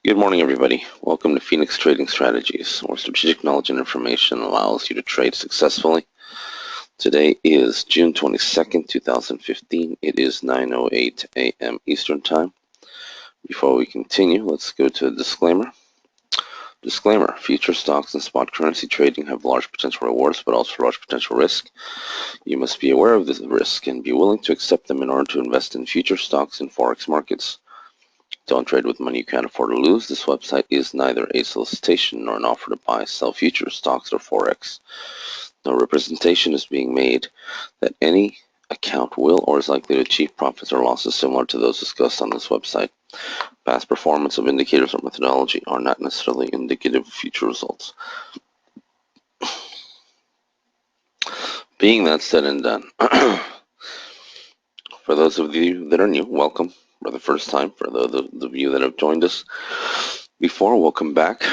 Good morning, everybody. Welcome to Phoenix Trading Strategies, where strategic knowledge and information allows you to trade successfully. Today is June 22nd, 2015. It is 9:08 a.m. Eastern Time. Before we continue, let's go to a disclaimer. Disclaimer: future stocks and spot currency trading have large potential rewards, but also large potential risk. You must be aware of this risk and be willing to accept them in order to invest in future stocks and forex markets. Don't trade with money you can't afford to lose. This website is neither a solicitation nor an offer to buy, sell futures, stocks, or forex. No representation is being made that any account will or is likely to achieve profits or losses similar to those discussed on this website. Past performance of indicators or methodology are not necessarily indicative of future results. Being that said and done, for those of you that are new, welcome for the first time. For those of you that have joined us before, welcome back.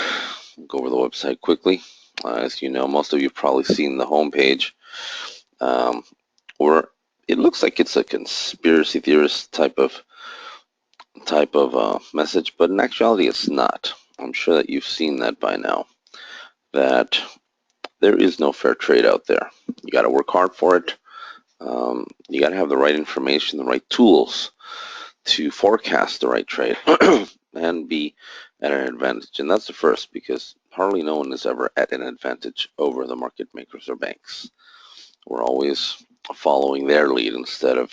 We'll go over the website quickly. As you know, most of you have probably seen the homepage, where it looks like it's a conspiracy theorist type of message, but in actuality, it's not. I'm sure that you've seen that by now. That there is no fair trade out there. You got to work hard for it. You got to have the right information, the right tools to forecast the right trade and be at an advantage. And that's the first, because hardly no one is ever at an advantage over the market makers or banks. We're always following their lead instead of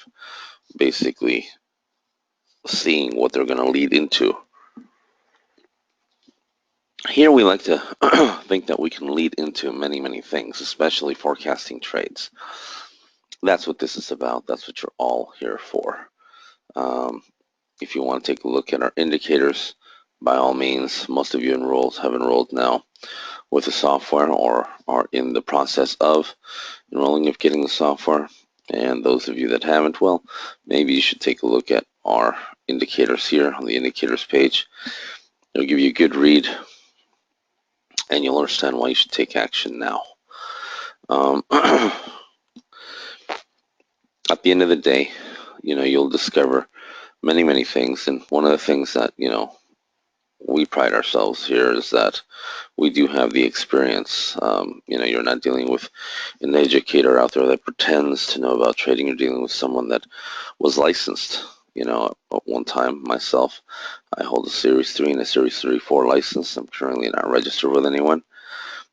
basically seeing what they're going to lead into. Here we like to think that we can lead into many, many things, especially forecasting trades. That's what this is about. That's what you're all here for. If you want to take a look at our indicators, by all means, most of you have enrolled now with the software or are in the process of enrolling of getting the software. And those of you that haven't, well, maybe you should take a look at our indicators here on the indicators page. It'll give you a good read and you'll understand why you should take action now. At the end of the day, you'll discover many, many things. And one of the things that, we pride ourselves here is that we do have the experience. You're not dealing with an educator out there that pretends to know about trading. You're dealing with someone that was licensed. At one time myself, I hold a Series 3 and a Series 34 license. I'm currently not registered with anyone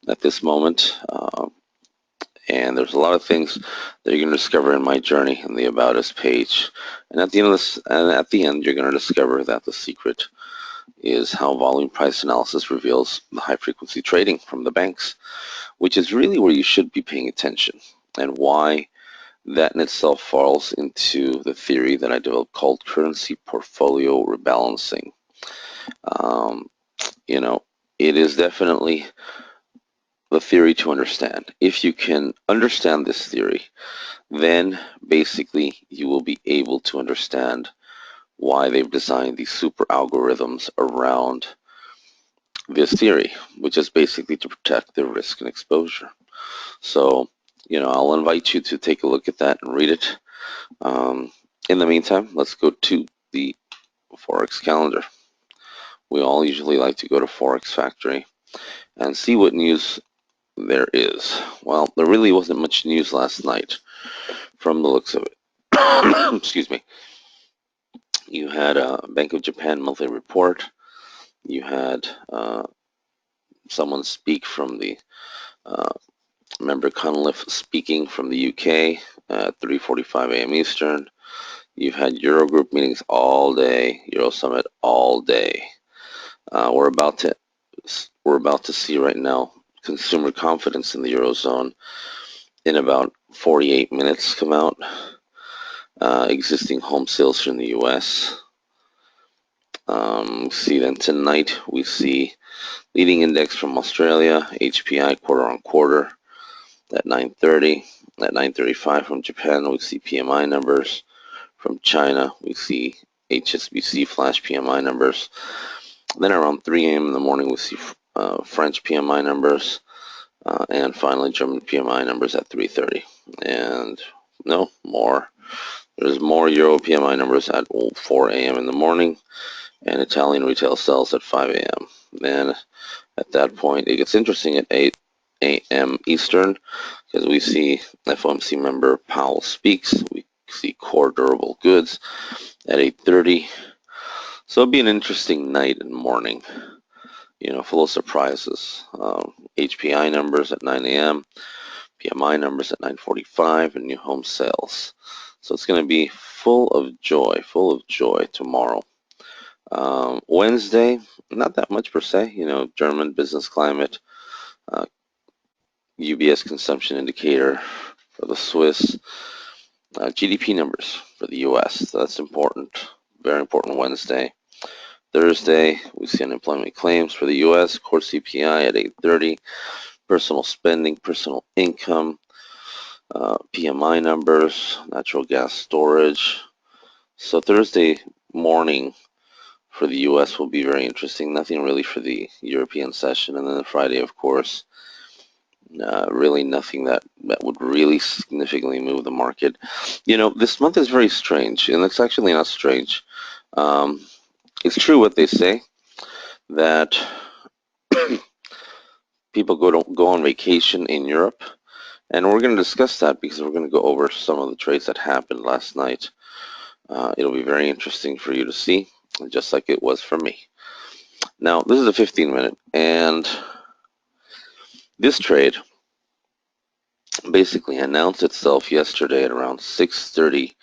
at this moment. And there's a lot of things that you're going to discover in my journey in the About Us page. And at the end, you're going to discover that the secret is how volume price analysis reveals the high frequency trading from the banks, which is really where you should be paying attention, and why that in itself falls into the theory that I developed called currency portfolio rebalancing. It is definitely the theory to understand. If you can understand this theory, then basically you will be able to understand why they've designed these super algorithms around this theory, which is basically to protect their risk and exposure. So, I'll invite you to take a look at that and read it. In the meantime, let's go to the Forex calendar. We all usually like to go to Forex Factory and see what news there is. Well, there really wasn't much news last night from the looks of it. Excuse me. You had a Bank of Japan monthly report. You had someone speak from the member Cunliffe speaking from the UK at 3:45 a.m. Eastern. You've had Eurogroup meetings all day, Euro Summit all day. We're about to see right now consumer confidence in the Eurozone in about 48 minutes come out. Existing home sales in the U.S. See then tonight we see leading index from Australia, HPI quarter on quarter at 9:30. At 9:35 from Japan, we see PMI numbers. From China, we see HSBC flash PMI numbers. Then around 3 a.m. in the morning, we see French PMI numbers. And finally, German PMI numbers at 3:30. And no, more. There's more Euro PMI numbers at 4 a.m. in the morning. and Italian retail sells at 5 a.m. Then at that point, it gets interesting at 8 a.m. Eastern because we see FOMC member Powell speaks. We see core durable goods at 8:30. So it'll be an interesting night and morning, full of surprises. HPI numbers at 9 a.m., PMI numbers at 9:45, and new home sales. So it's going to be full of joy tomorrow. Wednesday, not that much per se. German business climate, uh, UBS consumption indicator for the Swiss, GDP numbers for the US. So that's important, very important Wednesday. Thursday, we see unemployment claims for the US, core CPI at 8:30, personal spending, personal income, PMI numbers, natural gas storage. So Thursday morning for the US will be very interesting. Nothing really for the European session. And then Friday, of course, really nothing that would really significantly move the market. This month is very strange, and it's actually not strange. Um, it's true what they say that people go on vacation in Europe, and we're going to discuss that because we're going to go over some of the trades that happened last night. It'll be very interesting for you to see, just like it was for me. Now, this is a 15-minute, and this trade basically announced itself yesterday at around 6:30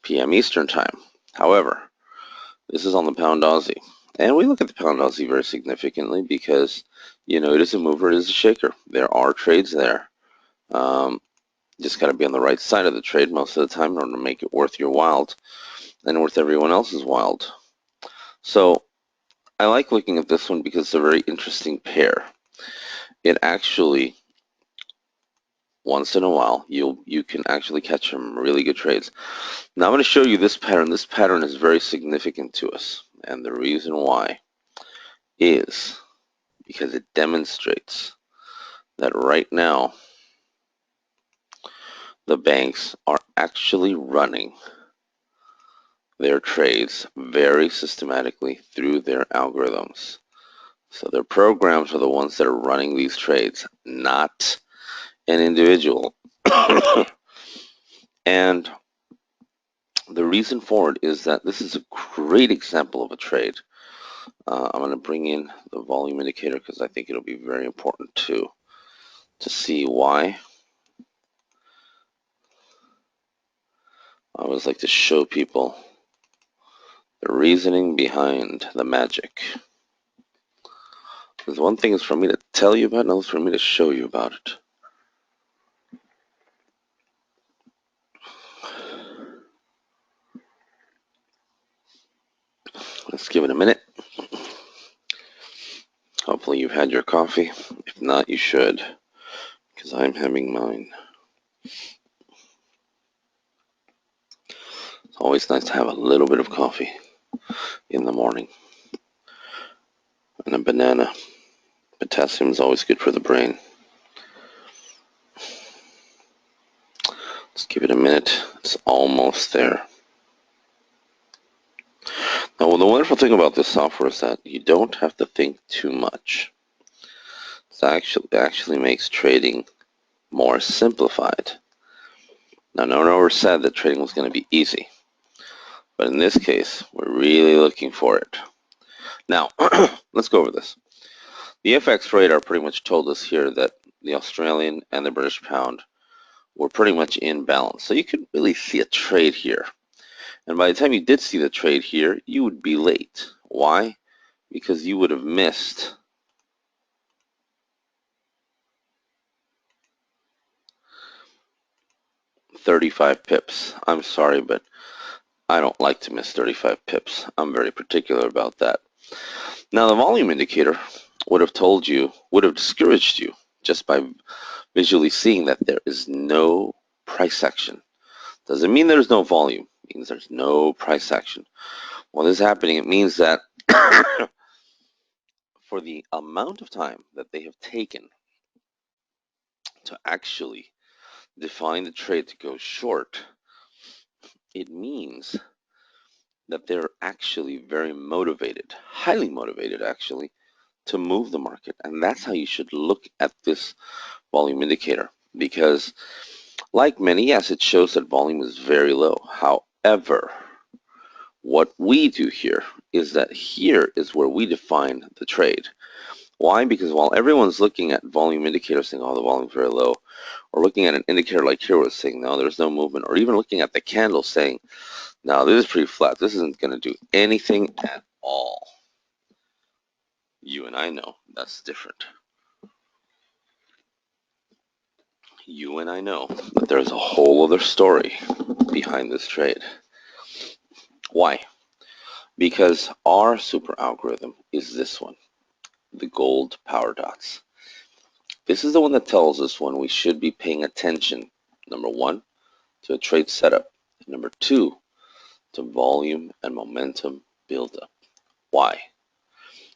p.m. Eastern Time. However, this is on the Pound Aussie, and we look at the Pound Aussie very significantly because, it is a mover, it is a shaker. There are trades there. Just got to be on the right side of the trade most of the time in order to make it worth your while and worth everyone else's while. So I like looking at this one because it's a very interesting pair. It actually, once in a while, you can actually catch some really good trades. Now I'm going to show you this pattern. This pattern is very significant to us, and the reason why is because it demonstrates that right now the banks are actually running their trades very systematically through their algorithms. So their programs are the ones that are running these trades, not an individual. And the reason for it is that this is a great example of a trade. I'm going to bring in the volume indicator because I think it'll be very important to see why. I always like to show people the reasoning behind the magic. Because one thing is for me to tell you about, another is for me to show you about it. Let's give it a minute. Hopefully you've had your coffee. If not, you should, because I'm having mine. It's always nice to have a little bit of coffee in the morning. And a banana. Potassium is always good for the brain. Let's give it a minute. It's almost there. Now, well, the wonderful thing about this software is that you don't have to think too much. It actually makes trading more simplified. Now, no one ever said that trading was going to be easy. But in this case, we're really looking for it. Now, let's go over this. The FX radar pretty much told us here that the Australian and the British pound were pretty much in balance. So you could really see a trade here. And by the time you did see the trade here, you would be late. Why? Because you would have missed $35 pips. I'm sorry, but I don't like to miss 35 pips. I'm very particular about that. Now, the volume indicator would have discouraged you just by visually seeing that there is no price action. Doesn't mean there's no volume. It means there's no price action. When this is happening, it means that for the amount of time that they have taken to actually define the trade to go short, it means that they're actually very motivated, highly motivated actually, to move the market. And that's how you should look at this volume indicator. Because like many, yes, it shows that volume is very low. However, what we do here is that here is where we define the trade. Why? Because while everyone's looking at volume indicators saying, oh, the volume's very low, or looking at an indicator like here was saying, no, there's no movement, or even looking at the candle saying, no, this is pretty flat. This isn't going to do anything at all. You and I know that's different. You and I know that there's a whole other story behind this trade. Why? Because our super algorithm is this one, the gold power dots. This is the one that tells us when we should be paying attention, number one, to a trade setup, and number two, to volume and momentum buildup. Why?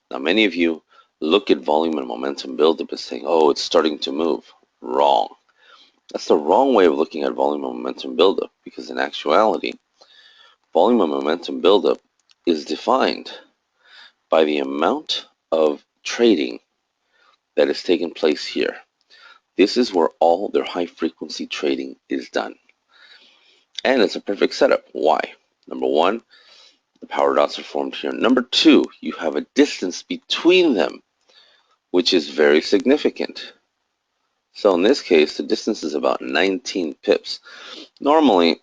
Now, many of you look at volume and momentum buildup as saying, oh, it's starting to move. Wrong. That's the wrong way of looking at volume and momentum buildup, because in actuality, volume and momentum buildup is defined by the amount of trading that is taking place here. This is where all their high frequency trading is done. And it's a perfect setup. Why? Number one, the power dots are formed here. Number two, you have a distance between them, which is very significant. So in this case, the distance is about 19 pips. Normally,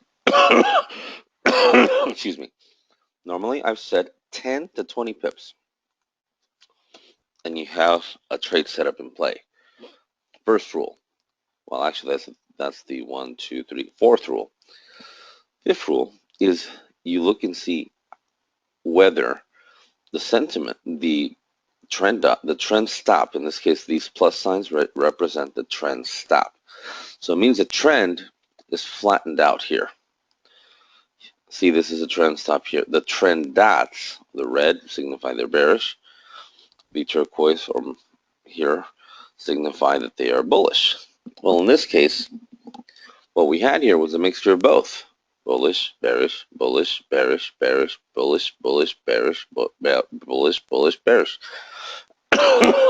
excuse me, normally I've said 10 to 20 pips, and you have a trade setup in play. First rule. Well, actually, that's the one, two, three, fourth rule. Fifth rule is you look and see whether the sentiment, the trend stop, in this case, these plus signs represent the trend stop. So it means the trend is flattened out here. See, this is a trend stop here. The trend dots, the red, signify they're bearish. The turquoise or here signify that they are bullish. Well, in this case, what we had here was a mixture of both. Bullish, bearish, bullish, bearish, bearish, bullish, bullish, bearish, bullish, bullish, bearish.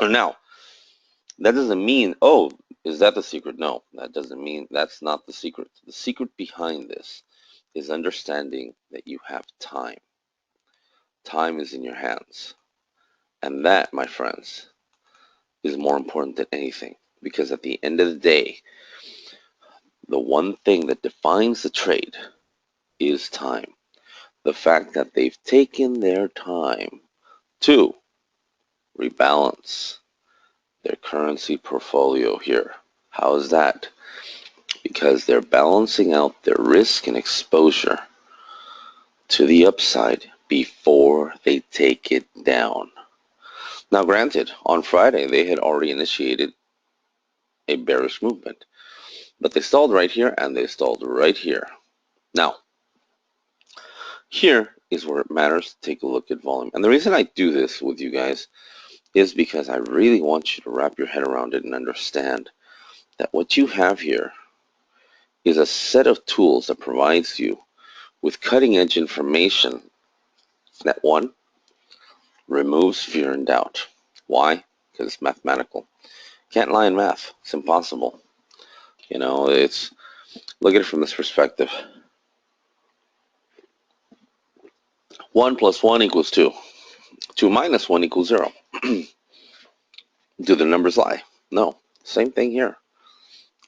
Now, that doesn't mean, oh, is that the secret? No, that doesn't mean, that's not the secret. The secret behind this is understanding that you have time. Time is in your hands. And that, my friends, is more important than anything. Because at the end of the day, the one thing that defines the trade is time. The fact that they've taken their time to rebalance their currency portfolio here. How is that? Because they're balancing out their risk and exposure to the upside before they take it down. Now, granted, on Friday, they had already initiated a bearish movement, but they stalled right here and they stalled right here. Now, here is where it matters to take a look at volume. And the reason I do this with you guys is because I really want you to wrap your head around it and understand that what you have here is a set of tools that provides you with cutting-edge information that, one, removes fear and doubt. Why? Because it's mathematical. Can't lie in math. It's impossible. You know, look at it from this perspective. 1 plus 1 equals 2. 2 minus 1 equals 0. Do the numbers lie? No. Same thing here.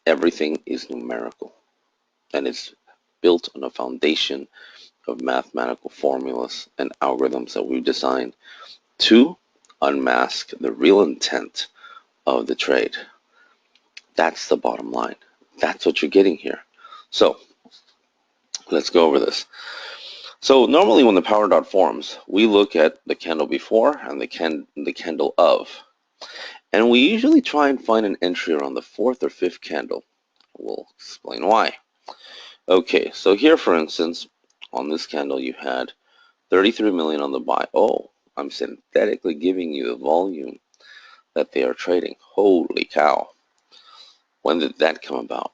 Everything is numerical. And it's built on a foundation of mathematical formulas and algorithms that we've designed to unmask the real intent of the trade. That's the bottom line. That's what you're getting here. So let's go over this. So normally when the power dot forms, we look at the candle before and the candle of. And we usually try and find an entry around the fourth or fifth candle. We'll explain why. Okay, so here for instance, on this candle you had 33 million on the buy. Oh, I'm synthetically giving you the volume that they are trading. Holy cow. When did that come about?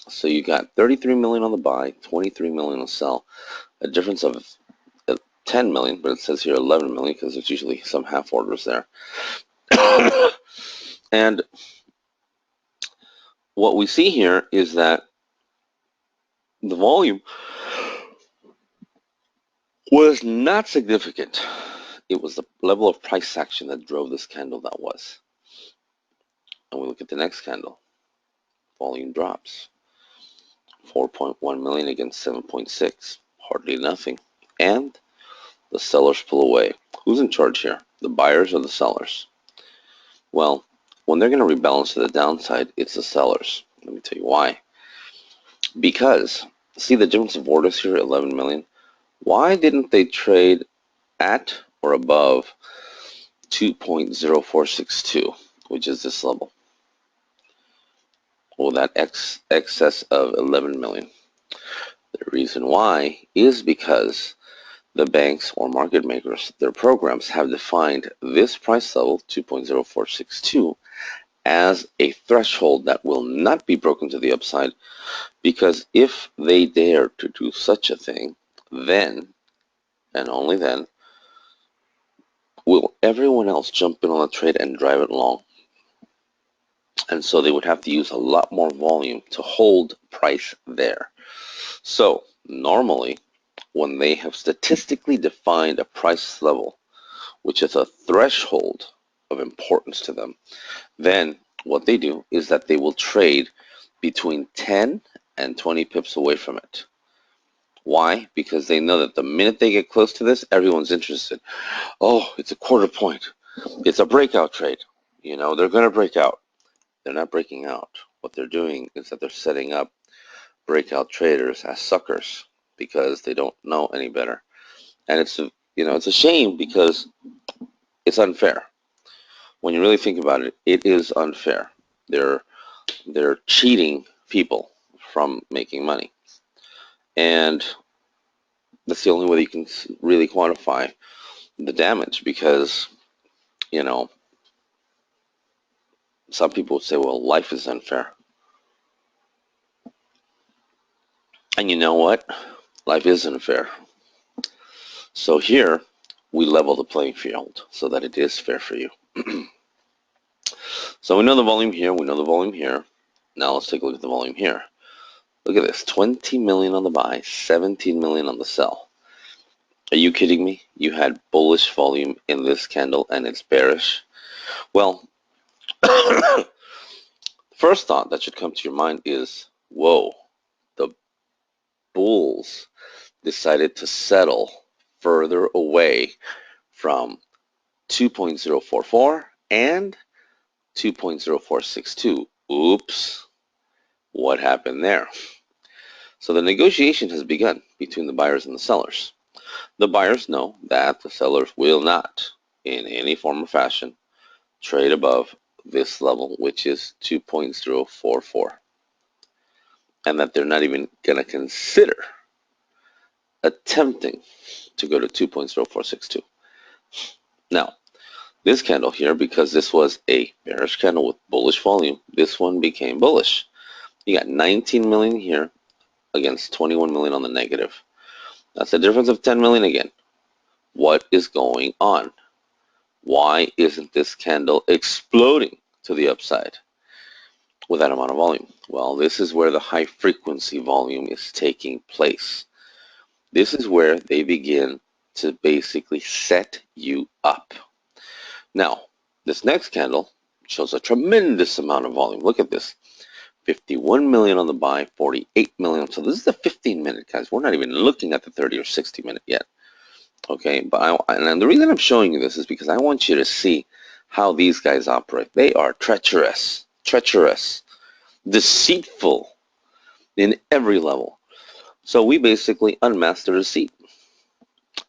So you got 33 million on the buy, 23 million on the sell, a difference of 10 million, but it says here 11 million because there's usually some half orders there. And what we see here is that the volume was not significant. It was the level of price action that drove this candle that was. And we look at the next candle. Volume drops. 4.1 million against 7.6. Hardly nothing. And the sellers pull away. Who's in charge here? The buyers or the sellers? Well, when they're going to rebalance to the downside, it's the sellers. Let me tell you why. Because, see the difference of orders here, 11 million? Why didn't they trade at or above 2.0462, which is this level? Well, that excess of 11 million. The reason why is because the banks or market makers, their programs have defined this price level, 2.0462, as a threshold that will not be broken to the upside, because if they dare to do such a thing, then, and only then, will everyone else jump in on the trade and drive it long. And so they would have to use a lot more volume to hold price there. So normally, when they have statistically defined a price level, which is a threshold of importance to them, then what they do is that they will trade between 10 and 20 pips away from it. Why? Because they know that the minute they get close to this, everyone's interested. Oh, it's a quarter point. It's a breakout trade. You know, they're going to break out. They're not breaking out. What they're doing is that they're setting up breakout traders as suckers because they don't know any better. And it's it's a shame because it's unfair. When you really think about it, it is unfair. They're cheating people from making money. And that's the only way you can really quantify the damage because, you know, some people would say, well, life is unfair. And you know what? Life is unfair. So here, we level the playing field so that it is fair for you. So we know the volume here, we know the volume here. Now let's take a look at the volume here. Look at this, 20 million on the buy, 17 million on the sell. Are you kidding me? You had bullish volume in this candle and it's bearish. Well, first thought that should come to your mind is, whoa, the bulls decided to settle further away from 2.044 and 2.0462. Oops, what happened there? So the negotiation has begun between the buyers and the sellers. The buyers know that the sellers will not, in any form or fashion, trade above this level, which is 2.044, and that they're not even going to consider attempting to go to 2.0462. Now, this candle here, because this was a bearish candle with bullish volume, this one became bullish. You got 19 million here against 21 million on the negative. That's a difference of 10 million again. What is going on? Why isn't this candle exploding to the upside with that amount of volume? Well, this is where the high frequency volume is taking place. This is where they begin to basically set you up. Now, this next candle shows a tremendous amount of volume. Look at this. 51 million on the buy, 48 million. So this is the 15-minute, guys. We're not even looking at the 30 or 60-minute yet. Okay, but and the reason I'm showing you this is because I want you to see how these guys operate. They are treacherous, deceitful in every level. So we basically unmasked the deceit.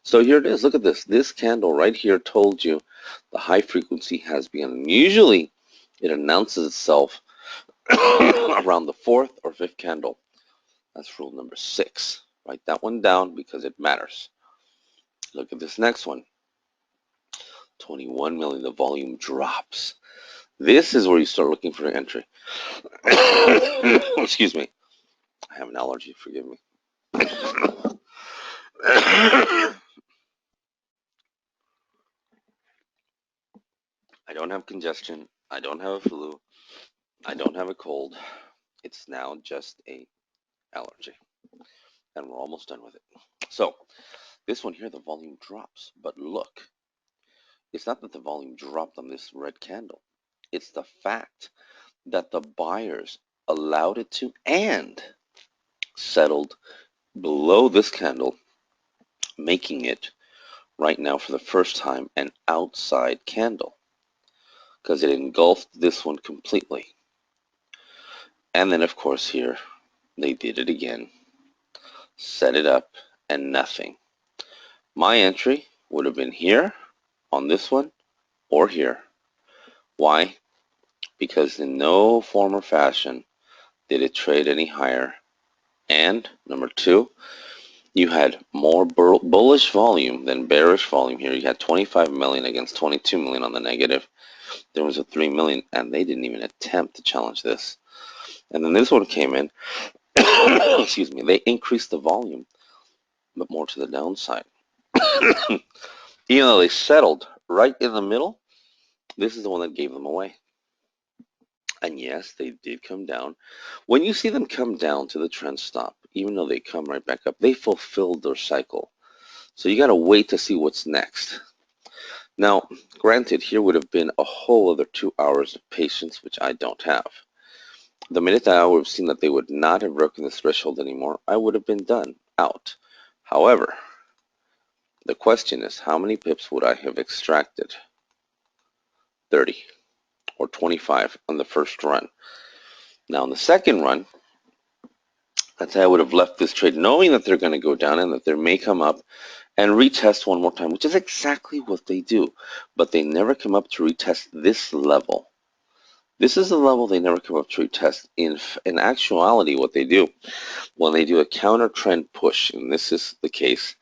So here it is. Look at this. This candle right here told you the high frequency has begun. Usually it announces itself around the fourth or fifth candle. That's rule number 6. Write that one down because it matters. Look at this next one. 21 million, the volume drops. This is where you start looking for an entry. Excuse me. I have an allergy, forgive me. I don't have congestion. I don't have a flu. I don't have a cold. It's now just a allergy. And we're almost done with it. So this one here, the volume drops. But look, it's not that the volume dropped on this red candle. It's the fact that the buyers allowed it to and settled below this candle, making it right now for the first time an outside candle because it engulfed this one completely. And then, of course, here they did it again, set it up, and nothing. My entry would have been here on this one or here. Why? Because in no form or fashion did it trade any higher. And number two, you had more bullish volume than bearish volume here. You had 25 million against 22 million on the negative. There was a 3 million, and they didn't even attempt to challenge this. And then this one came in, excuse me, they increased the volume, but more to the downside. Even though they settled right in the middle, this is the one that gave them away. And yes, they did come down. When you see them come down to the trend stop, even though they come right back up, they fulfilled their cycle. So you got to wait to see what's next. Now, granted, here would have been a whole other 2 hours of patience, which I don't have. The minute that I would have seen that they would not have broken this threshold anymore, I would have been done, out. However, the question is, how many pips would I have extracted? 30 or 25 on the first run. Now, in the second run, let's say I would have left this trade knowing that they're going to go down and that they may come up and retest one more time, which is exactly what they do. But they never come up to retest this level. This is the level they never come up to retest. In actuality, what they do, when they do a counter trend push, and this is the case,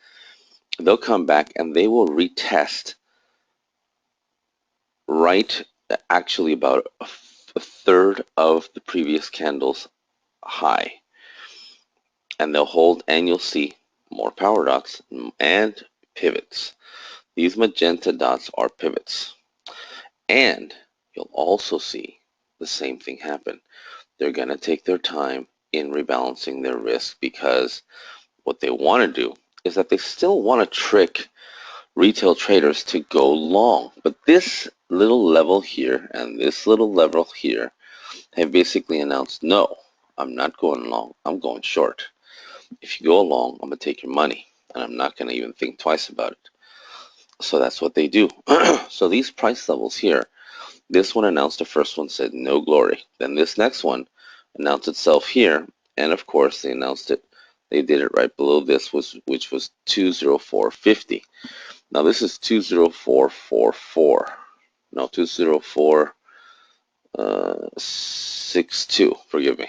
they'll come back and they will retest right actually about a third of the previous candle's high. And they'll hold, and you'll see more power dots and pivots. These magenta dots are pivots. And you'll also see the same thing happen. They're going to take their time in rebalancing their risk because what they want to do is that they still want to trick retail traders to go long. But this little level here and this little level here have basically announced, no, I'm not going long, I'm going short. If you go long, I'm going to take your money and I'm not going to even think twice about it. So that's what they do. So these price levels here, this one announced, the first one said no glory. Then this next one announced itself here, and of course they announced it. They did it right below this, which was 204.50. Now this is 204.44. No, 204.62. Forgive me.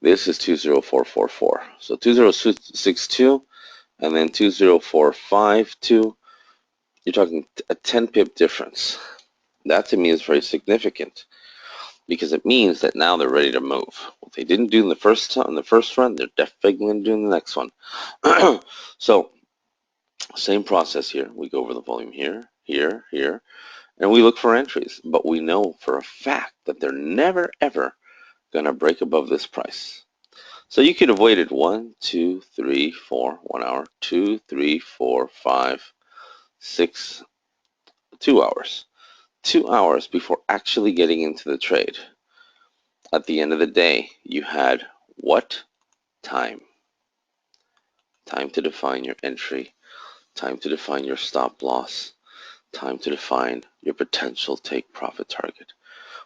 This is 204.44. So 2062 and then 204.52. You're talking a 10 pip difference. That to me is very significant because it means that now they're ready to move. What they didn't do in the first run, they're definitely going to do in the next one. So same process here. We go over the volume here, here, here, and we look for entries. But we know for a fact that they're never ever going to break above this price. So you could have waited 1, 2, 3, 4, 1 hour, 2, 3, 4, 5, 6, 2 hours. 2 hours before actually getting into the trade. At the end of the day, you had what? Time. Time to define your entry, time to define your stop loss, time to define your potential take profit target,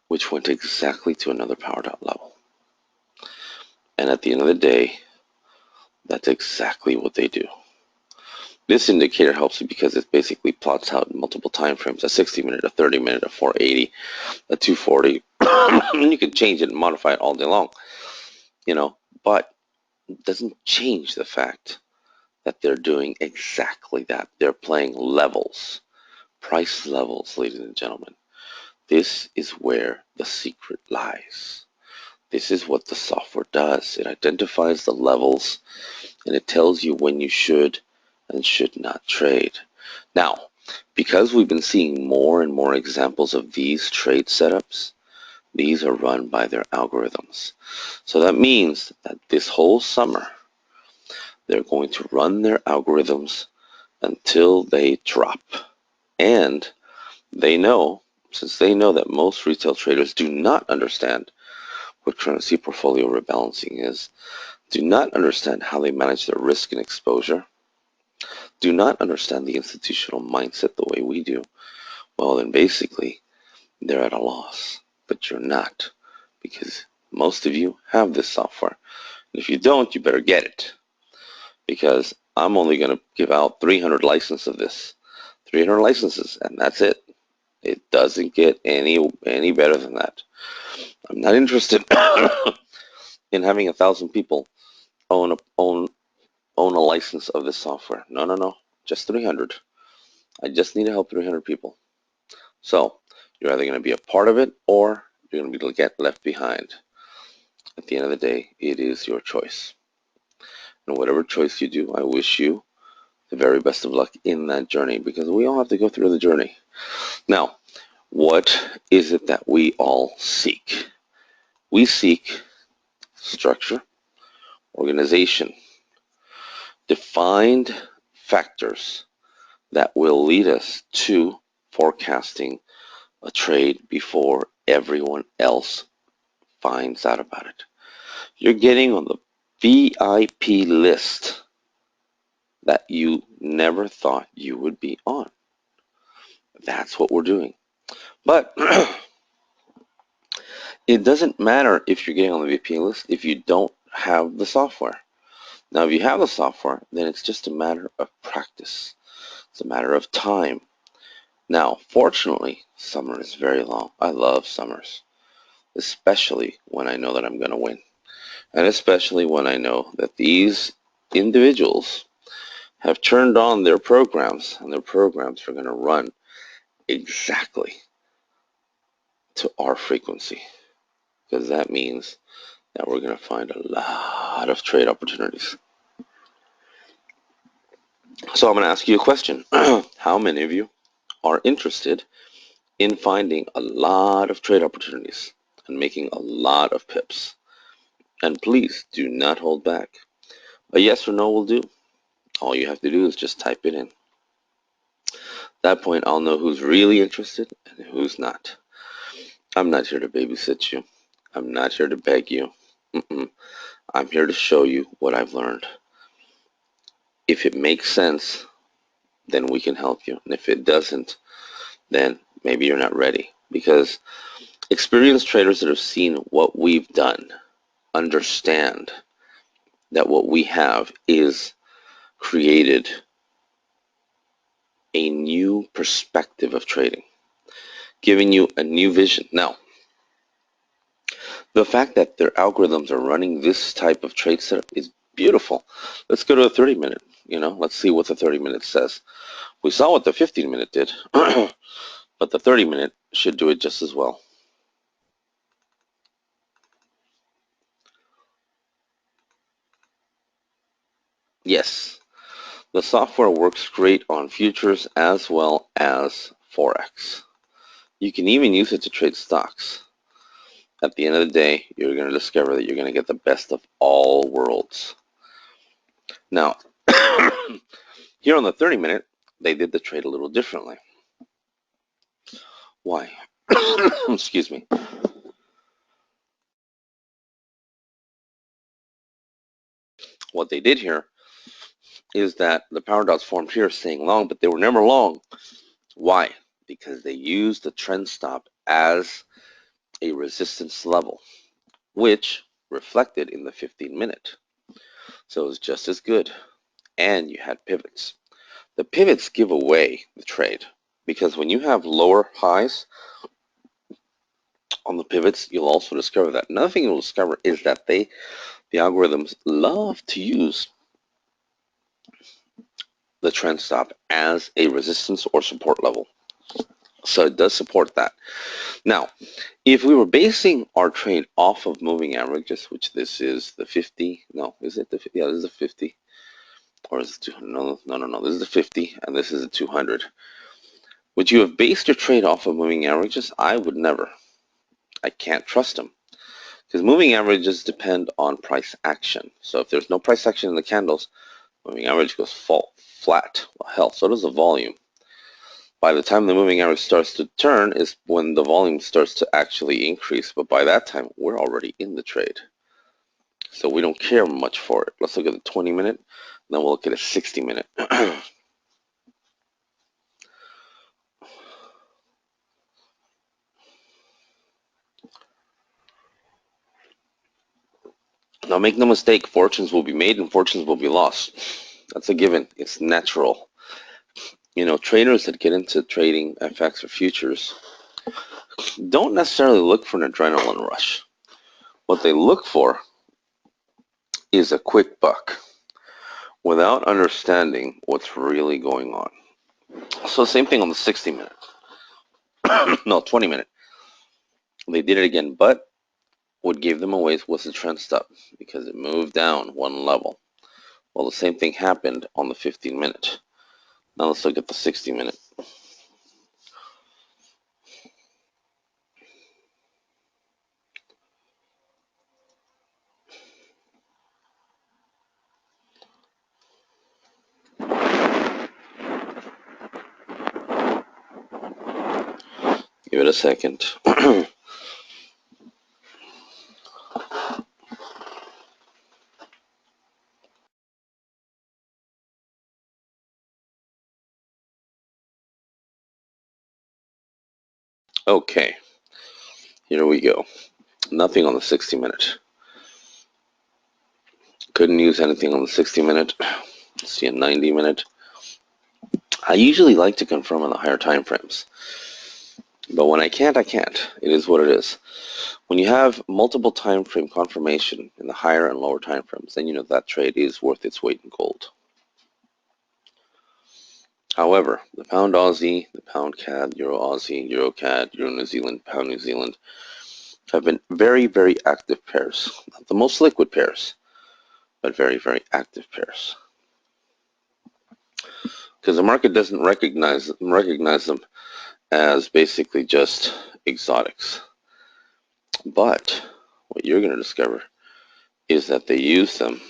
which went exactly to another power dot level. And at the end of the day, that's exactly what they do. This indicator helps you because it basically plots out multiple time frames, a 60-minute, a 30-minute, a 480, a 240. And you can change it and modify it all day long, but it doesn't change the fact that they're doing exactly that. They're playing levels, price levels, ladies and gentlemen. This is where the secret lies. This is what the software does. It identifies the levels and it tells you when you should and should not trade. Now, Because we've been seeing more and more examples of these trade setups, these are run by their algorithms. So that means that this whole summer, they're going to run their algorithms until they drop. And they know, since they know that most retail traders do not understand what currency portfolio rebalancing is, do not understand how they manage their risk and exposure, do not understand the institutional mindset the way we do, well, then basically they're at a loss. But you're not, because most of you have this software. And if you don't, you better get it, because I'm only going to give out 300 licenses of this. 300 licenses, and that's it. It doesn't get any better than that. I'm not interested in having 1,000 people own a license of this software. No, no, no. Just 300. I just need to help 300 people. So you're either going to be a part of it or you're going to get left behind. At the end of the day, it is your choice. And whatever choice you do, I wish you the very best of luck in that journey, because we all have to go through the journey. Now, what is it that we all seek? We seek structure, organization, defined factors that will lead us to forecasting a trade before everyone else finds out about it. You're getting on the VIP list that you never thought you would be on. That's what we're doing. But it doesn't matter if you're getting on the VIP list if you don't have the software. Now, if you have the software, then it's just a matter of practice. It's a matter of time. Now, fortunately, summer is very long. I love summers, especially when I know that I'm going to win. And especially when I know that these individuals have turned on their programs, and their programs are going to run exactly to our frequency, because that means that we're going to find a lot of trade opportunities. So I'm going to ask you a question. How many of you are interested in finding a lot of trade opportunities and making a lot of pips? And please do not hold back. A yes or no will do. All you have to do is just type it in. At that point, I'll know who's really interested and who's not. I'm not here to babysit you. I'm not here to beg you. I'm here to show you what I've learned. If it makes sense, then we can help you. And if it doesn't, then maybe you're not ready. Because experienced traders that have seen what we've done understand that what we have is created a new perspective of trading, giving you a new vision. Now, the fact that their algorithms are running this type of trade setup is beautiful. Let's go to a 30-minute. Let's see what the 30-minute says. We saw what the 15-minute did, but the 30-minute should do it just as well. Yes, the software works great on futures as well as Forex. You can even use it to trade stocks. At the end of the day, you're going to discover that you're going to get the best of all worlds. Now, here on the 30-minute, they did the trade a little differently. Why? Excuse me. What they did here is that the power dots formed here saying long, but they were never long. Why? Because they used the trend stop as a resistance level, which reflected in the 15-minute. So it was just as good. And you had pivots. The pivots give away the trade, because when you have lower highs on the pivots, you'll also discover that. Another thing you'll discover is that the algorithms love to use the trend stop as a resistance or support level. So it does support that. Now, if we were basing our trade off of moving averages, which this is the 50, no, is it the, yeah, this is the 50, or is it 200? No, no, no, no, this is the 50, and this is the 200. Would you have based your trade off of moving averages? I would never. I can't trust them. Because moving averages depend on price action. So if there's no price action in the candles, moving average goes flat. Well, hell, so does the volume. By the time the moving average starts to turn is when the volume starts to actually increase. But by that time, we're already in the trade. So we don't care much for it. Let's look at the 20-minute, then we'll look at a 60-minute. Now make no mistake, fortunes will be made and fortunes will be lost. That's a given. It's natural. Traders that get into trading FX or futures don't necessarily look for an adrenaline rush. What they look for is a quick buck without understanding what's really going on. So same thing on the 60-minute. No, 20-minute. They did it again, but what gave them away was the trend stop because it moved down one level. Well, the same thing happened on the 15-minute. Now let's look at the 60-minute. Give it a second. Okay, here we go. Nothing on the 60-minute. Couldn't use anything on the 60-minute. Let's see a 90-minute. I usually like to confirm on the higher time frames. But when I can't, I can't. It is what it is. When you have multiple time frame confirmation in the higher and lower time frames, then you know that trade is worth its weight in gold. However, the pound Aussie, the pound CAD, Euro Aussie, Euro CAD, Euro New Zealand, pound New Zealand have been very, very active pairs. Not the most liquid pairs, but very, very active pairs. Because the market doesn't recognize them as basically just exotics. But what you're going to discover is that they use them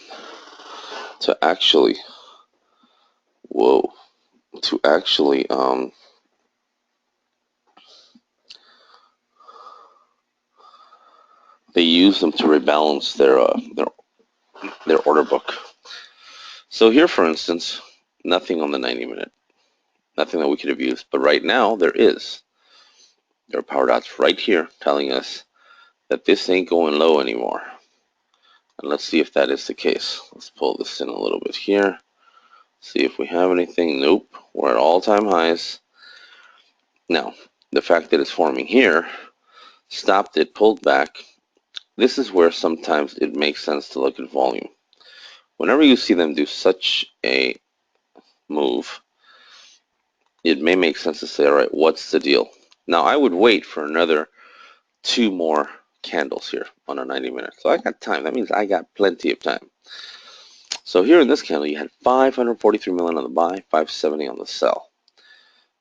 to actually, they use them to rebalance their order book. So here, for instance, nothing on the 90-minute, nothing that we could have used, but right now there is. There are power dots right here telling us that this ain't going low anymore. And let's see if that is the case. Let's pull this in a little bit here. See if we have anything. Nope. We're at all-time highs. Now, the fact that it's forming here, stopped it, pulled back. This is where sometimes it makes sense to look at volume. Whenever you see them do such a move, it may make sense to say, all right, what's the deal? Now, I would wait for another 2 more candles here on a 90-minute. So I got time. That means I got plenty of time. So here in this candle, you had 543 million on the buy, 570 on the sell.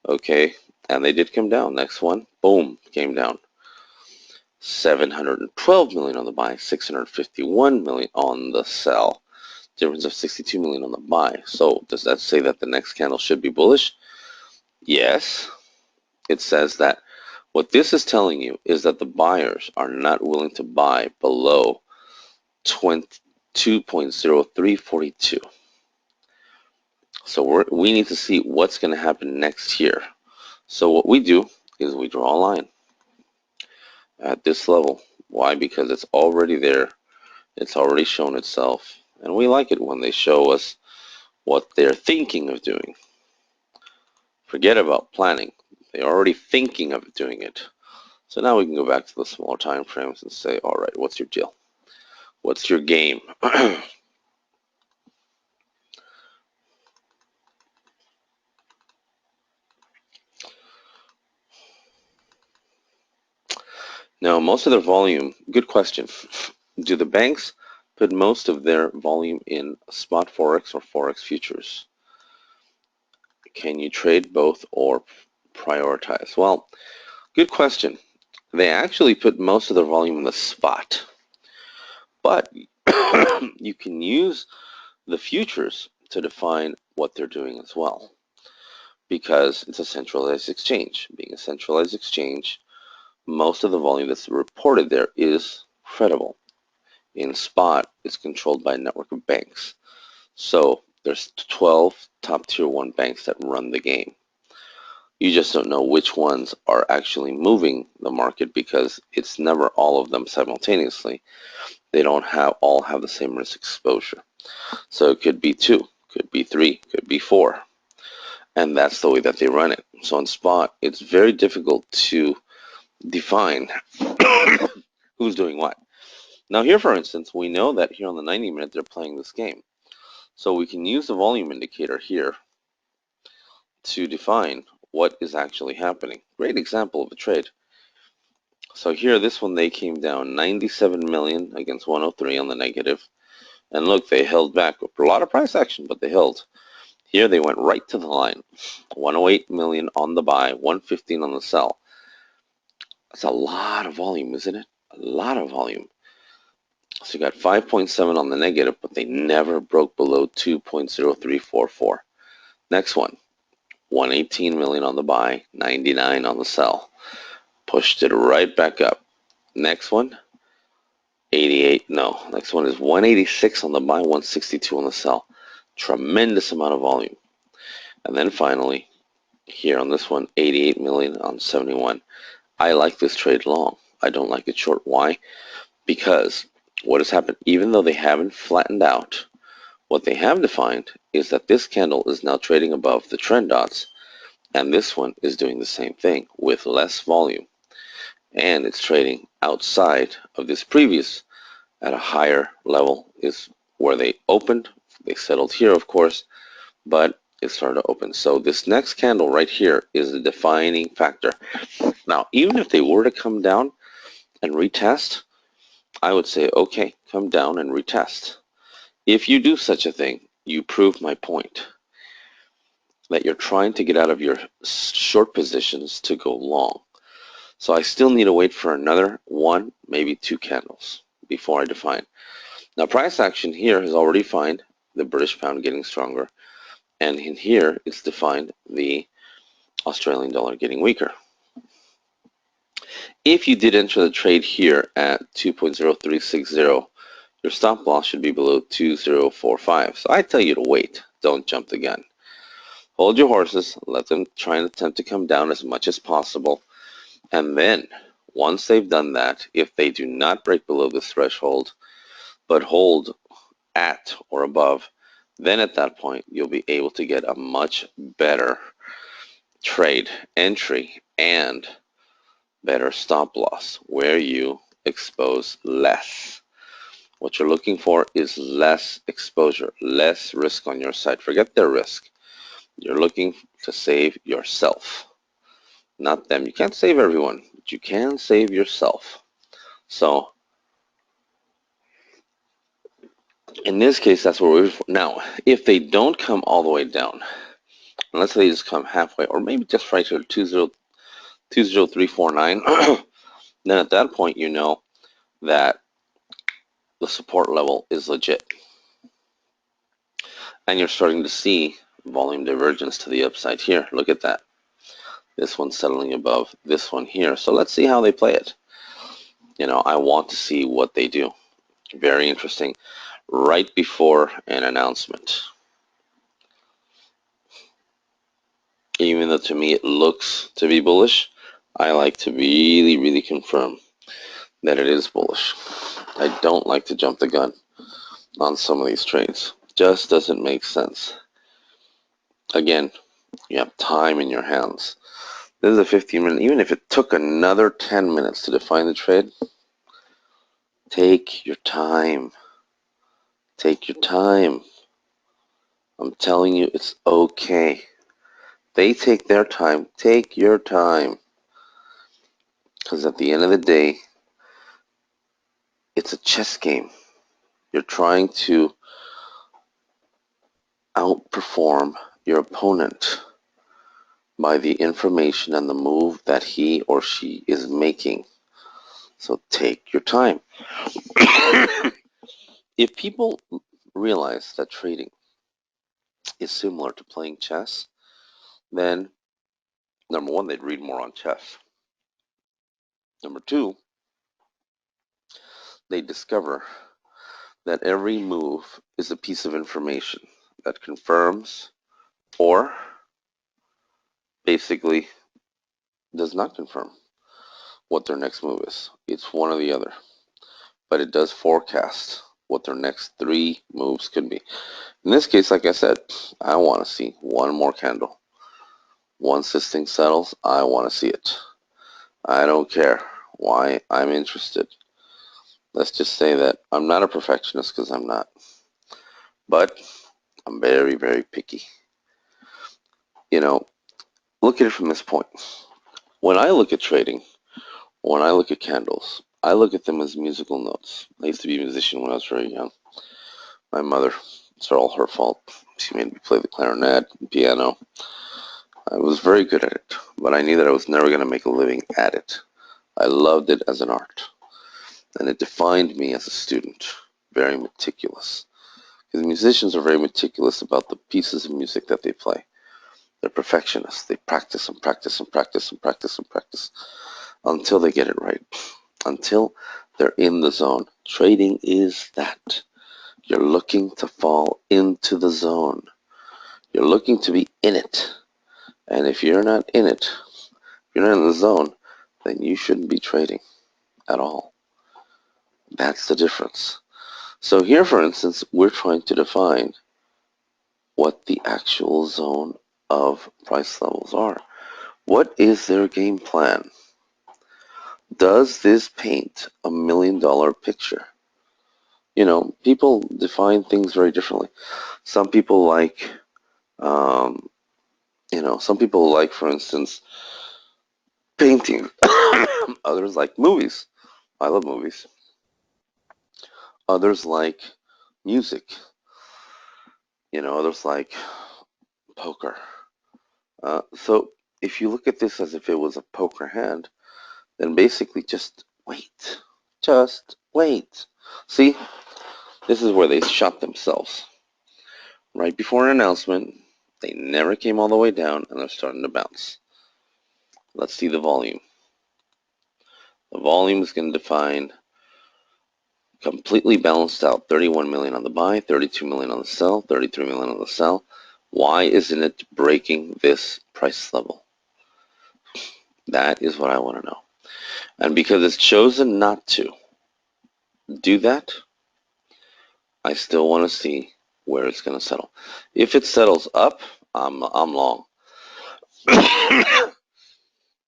Okay, and they did come down. Next one, boom, came down. 712 million on the buy, 651 million on the sell. Difference of 62 million on the buy. So does that say that the next candle should be bullish? Yes. It says that what this is telling you is that the buyers are not willing to buy below 22.0342. So we need to see what's going to happen next year. So what we do is we draw a line at this level. Why? Because it's already there. It's already shown itself. And we like it when they show us what they're thinking of doing. Forget about planning. They're already thinking of doing it. So now we can go back to the smaller time frames and say, all right, what's your deal? What's your game? Now, most of their volume, good question. Do the banks put most of their volume in spot Forex or Forex futures? Can you trade both or prioritize? Well, good question. They actually put most of their volume in the spot, but you can use the futures to define what they're doing as well, because it's a centralized exchange. Being a centralized exchange, most of the volume that's reported there is credible. In spot, it's controlled by a network of banks. So there's 12 top tier 1 banks that run the game. You just don't know which ones are actually moving the market because it's never all of them simultaneously. They don't all have the same risk exposure. So it could be 2, could be 3, could be 4. And that's the way that they run it. So in spot, it's very difficult to define who's doing what. Now here, for instance, we know that here on the 90-minute, they're playing this game. So we can use the volume indicator here to define what is actually happening. Great example of a trade. So here, this one, they came down 97 million against 103 on the negative. And look, they held back. A lot of price action, but they held. Here, they went right to the line. 108 million on the buy, 115 on the sell. That's a lot of volume, isn't it? A lot of volume. So you got 5.7 on the negative, but they never broke below 2.0344. Next one, 118 million on the buy, 99 on the sell. Pushed it right back up. Next one, 88, no. Next one is 186 on the buy, 162 on the sell. Tremendous amount of volume. And then finally, here on this one, 88 million on 71. I like this trade long. I don't like it short. Why? Because what has happened, even though they haven't flattened out, what they have defined is that this candle is now trading above the trend dots, and this one is doing the same thing with less volume. And it's trading outside of this previous at a higher level is where they opened. They settled here, of course, but it started to open. So this next candle right here is the defining factor. Now, even if they were to come down and retest, I would say, okay, come down and retest. If you do such a thing, you prove my point that you're trying to get out of your short positions to go long. So I still need to wait for another 1, maybe 2 candles before I define. Now, price action here has already defined the British pound getting stronger, and in here it's defined the Australian dollar getting weaker. If you did enter the trade here at 2.0360, your stop loss should be below 2045. So I tell you to wait. Don't jump the gun. Hold your horses. Let them try and attempt to come down as much as possible. And then, once they've done that, if they do not break below this threshold, but hold at or above, then at that point, you'll be able to get a much better trade entry and better stop loss where you expose less. What you're looking for is less exposure, less risk on your side. Forget their risk. You're looking to save yourself, not them. You can't save everyone, but you can save yourself. So in this case, that's what we're for. Now, if they don't come all the way down, let's say they just come halfway, or maybe just right to 20349, then at that point you know that the support level is legit. And you're starting to see volume divergence to the upside here. Look at that. This one's settling above this one here. So let's see how they play it. You know, I want to see what they do. Very interesting. Right before an announcement. Even though to me it looks to be bullish, I like to really, really confirm that it is bullish. I don't like to jump the gun on some of these trades. Just doesn't make sense. Again, you have time in your hands. This is a 15-minute. Even if it took another 10 minutes to define the trade, take your time. Take your time. I'm telling you, it's okay. They take their time. Take your time. Because at the end of the day, it's a chess game. You're trying to outperform your opponent. by the information and the move that he or she is making. So take your time. If people realize that trading is similar to playing chess, then number one, they'd read more on chess. Number two, they discover that every move is a piece of information that confirms or basically does not confirm what their next move is. It's one or the other, but it does forecast what their next three moves could be. In this case, like I said, I want to see one more candle. Once this thing settles, I want to see it. I don't care why I'm interested. Let's just say that I'm not a perfectionist because I'm not, but I'm very, very picky. You know, look at it from this point. When I look at trading, when I look at candles, I look at them as musical notes. I used to be a musician when I was very young. My mother, it's all her fault. She made me play the clarinet, piano. I was very good at it, but I knew that I was never going to make a living at it. I loved it as an art, and it defined me as a student. Very meticulous. Because musicians are very meticulous about the pieces of music that they play. They're perfectionists. They practice and practice and practice and practice and practice until they get it right, until they're in the zone. Trading is that. You're looking to fall into the zone. You're looking to be in it. And if you're not in it, if you're not in the zone, then you shouldn't be trading at all. That's the difference. So here, for instance, we're trying to define what the actual zone of price levels are. What is their game plan? Does this paint $1 million picture? People define things very differently. Some people like, um, for instance, painting. Others like movies. I love movies. Others like music. Others like poker. So if you look at this as if it was a poker hand, then basically just wait. Just wait. See, this is where they shot themselves. Right before an announcement, they never came all the way down and they're starting to bounce. Let's see the volume. The volume is going to define completely balanced out 31 million on the buy, 32 million on the sell, 33 million on the sell. Why isn't it breaking this price level? That is what I want to know. And because it's chosen not to do that, I still want to see where it's going to settle. If it settles up, I'm long.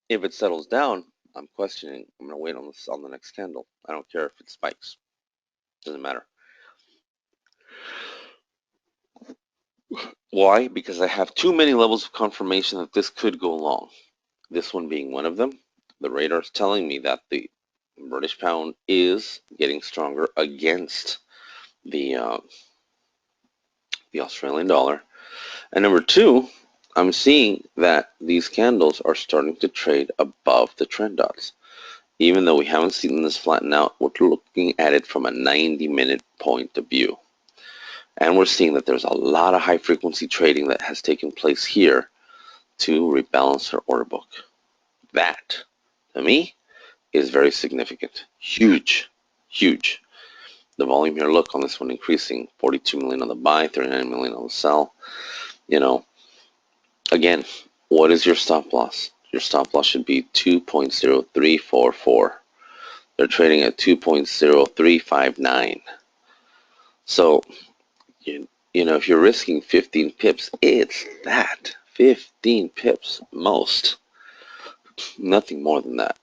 If it settles down, I'm questioning. I'm going to wait on the next candle. I don't care if it spikes. Doesn't matter. Why? Because I have too many levels of confirmation that this could go long. This one being one of them. The radar is telling me that the British pound is getting stronger against the Australian dollar. And number two, I'm seeing that these candles are starting to trade above the trend dots. Even though we haven't seen this flatten out, we're looking at it from a 90-minute point of view. And we're seeing that there's a lot of high frequency trading that has taken place here to rebalance our order book. That, to me, is very significant. Huge, huge. The volume here, look on this one increasing, 42 million on the buy, 39 million on the sell. Again, what is your stop loss? Your stop loss should be 2.0344. They're trading at 2.0359. So, if you're risking 15 pips, it's that. 15 pips, most. Nothing more than that.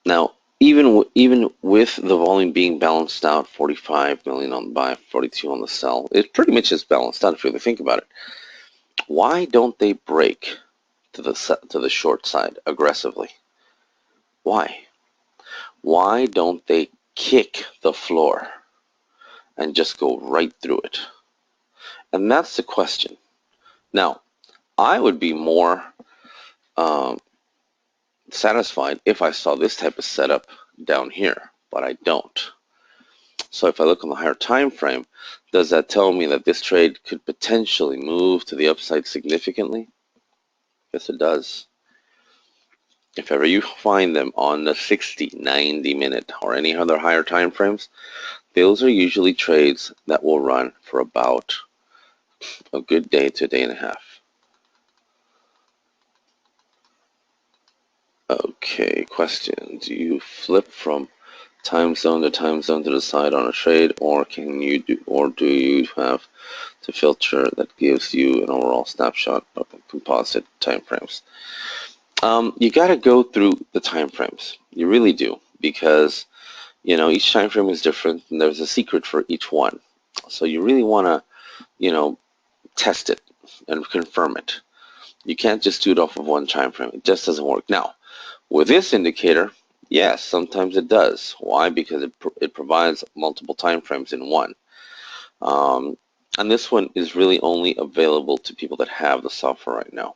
Now, even with the volume being balanced out, 45 million on the buy, 42 on the sell, it pretty much is balanced out if you really think about it. Why don't they break to the short side aggressively? Why? Why don't they kick the floor and just go right through it? And that's the question. Now, I would be more um, satisfied if I saw this type of setup down here, but I don't. So if I look on the higher time frame, does that tell me that this trade could potentially move to the upside significantly? Yes, it does. If ever you find them on the 60, 90 minute or any other higher time frames, those are usually trades that will run for about a good day to a day and a half. Okay, question. Do you flip from time zone to time zone to decide on a trade, or do you have to filter that gives you an overall snapshot of the composite time frames? You got to go through the time frames. You really do, because each time frame is different, and there's a secret for each one. So you really want to test it and confirm it. You can't just do it off of one time frame. It just doesn't work. Now, with this indicator, yes, sometimes it does. Why? Because it provides multiple time frames in one. Um, and this one is really only available to people that have the software right now.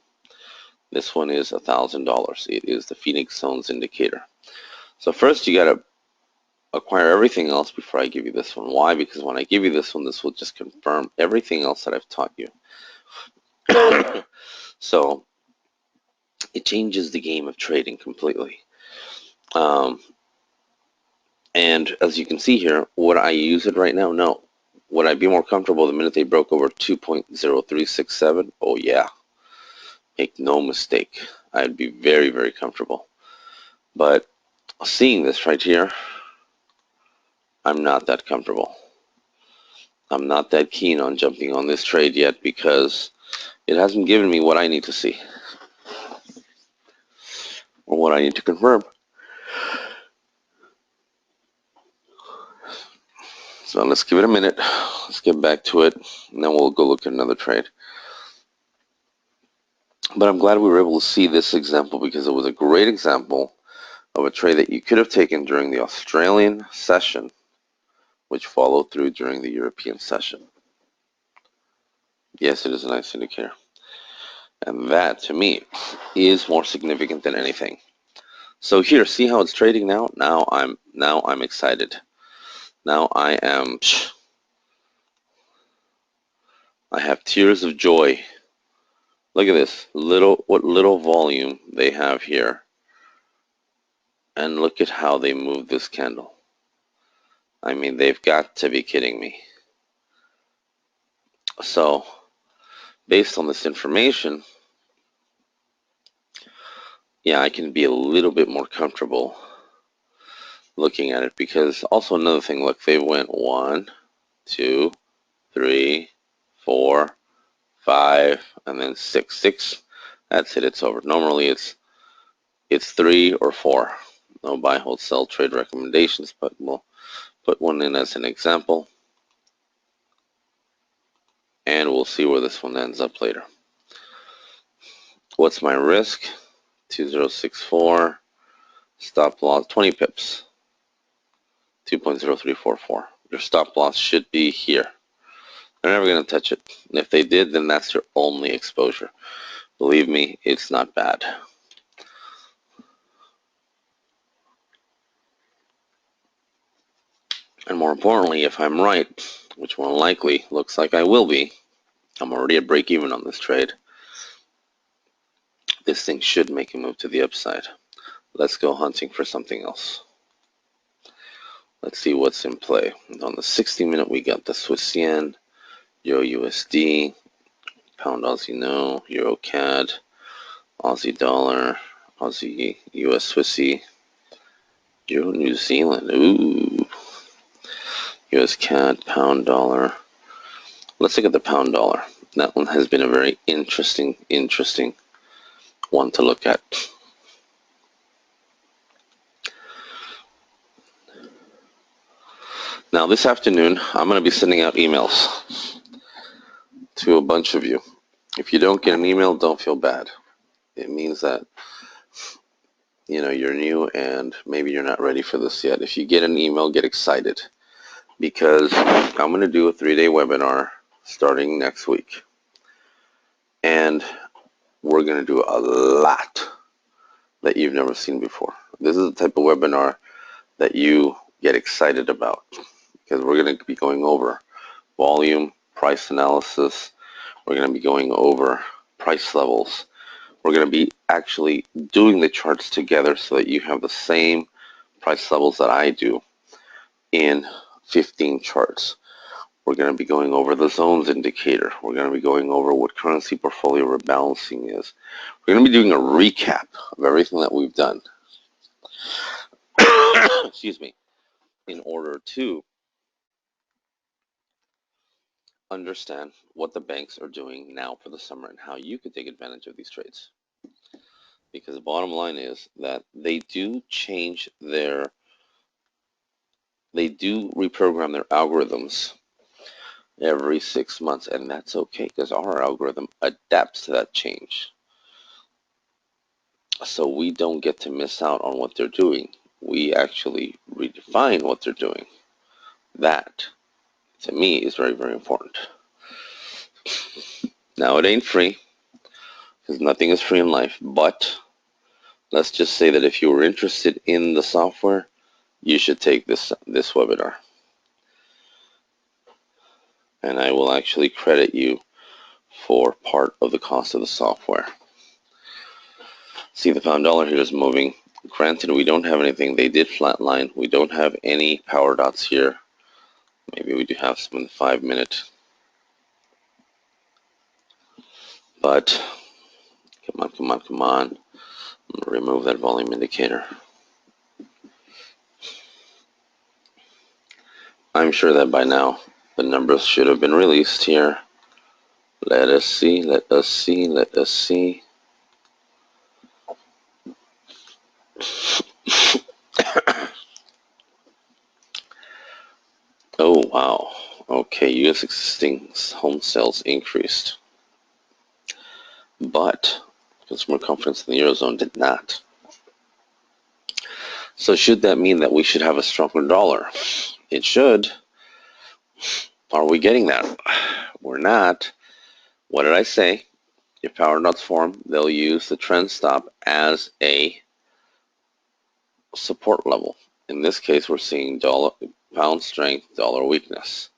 This one is $1,000. It is the Phoenix Zones indicator. So first you got to acquire everything else before I give you this one. Why? Because when I give you this one, this will just confirm everything else that I've taught you. So it changes the game of trading completely. Um, and as you can see here, would I use it right now? No. Would I be more comfortable the minute they broke over 2.0367? Oh yeah. Make no mistake. I'd be very, very comfortable. But seeing this right here, I'm not that comfortable. I'm not that keen on jumping on this trade yet because it hasn't given me what I need to see or what I need to confirm. So let's give it a minute. Let's get back to it, and then we'll go look at another trade. But I'm glad we were able to see this example because it was a great example of a trade that you could have taken during the Australian session, which followed through during the European session. Yes, it is a nice indicator. And that, to me, is more significant than anything. So here, see how it's trading now? Now I'm excited. Now I have tears of joy. Look at this, what little volume they have here. And look at how they move this candle. I mean, they've got to be kidding me. So, based on this information, yeah, I can be a little bit more comfortable looking at it because also another thing, look, they went 1, 2, 3, 4, 5, and then 6. 6, that's it, it's over. Normally it's 3 or 4. No buy, hold, sell trade recommendations, but we'll put one in as an example. And we'll see where this one ends up later. What's my risk? 2064. Stop loss, 20 pips. 2.0344. Your stop loss should be here. They're never going to touch it. And if they did, then that's your only exposure. Believe me, it's not bad. And more importantly, if I'm right, which more likely looks like I will be, I'm already at break even on this trade. This thing should make a move to the upside. Let's go hunting for something else. Let's see what's in play. On the 60-minute, we got the Swiss yen, Euro USD, Pound Aussie No, Euro CAD, Aussie dollar, Aussie US Swissy, Euro New Zealand, ooh, US CAD, Pound dollar. Let's look at the Pound dollar. That one has been a very interesting one to look at. Now this afternoon, I'm going to be sending out emails to a bunch of you. If you don't get an email, don't feel bad. It means that you're new and maybe you're not ready for this yet. If you get an email, get excited because I'm going to do a 3-day webinar starting next week. And we're going to do a lot that you've never seen before. This is the type of webinar that you get excited about because we're going to be going over volume, price analysis. We're going to be going over price levels. We're going to be actually doing the charts together so that you have the same price levels that I do in 15 charts. We're going to be going over the zones indicator. We're going to be going over what currency portfolio rebalancing is. We're going to be doing a recap of everything that we've done. Excuse me. In order to understand what the banks are doing now for the summer and how you could take advantage of these trades. Because the bottom line is that they do reprogram their algorithms every 6 months, and that's okay because our algorithm adapts to that change. So we don't get to miss out on what they're doing. We actually redefine what they're doing. That, to me, is very, very important. Now, it ain't free because nothing is free in life, but let's just say that if you were interested in the software, you should take this webinar. And I will actually credit you for part of the cost of the software. See, the pound dollar here is moving. Granted, we don't have anything. They did flatline. We don't have any power dots here. Maybe we do have some in the 5-minute. But, come on, come on, come on. I'm going to remove that volume indicator. I'm sure that by now the numbers should have been released here. Let us see, let us see, let us see. Oh, wow. Okay, U.S. existing home sales increased. But consumer confidence in the Eurozone did not. So should that mean that we should have a stronger dollar? It should. Are we getting that? We're not. What did I say? If power dots form, they'll use the trend stop as a support level. In this case, we're seeing pound strength, dollar weakness.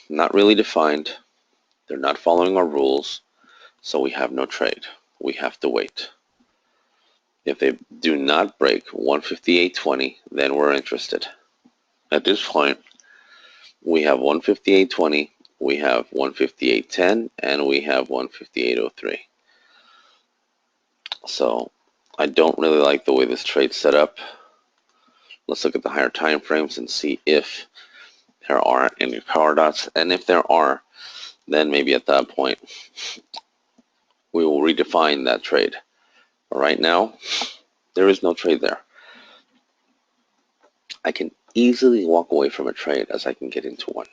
Not really defined. They're not following our rules, so we have no trade. We have to wait. If they do not break 158.20, then we're interested. At this point, we have 158.20, we have 158.10, and we have 158.03. So I don't really like the way this trade's set up. Let's look at the higher time frames and see if there are any power dots. And if there are, then maybe at that point we will redefine that trade. But right now, there is no trade there. I can easily walk away from a trade as I can get into one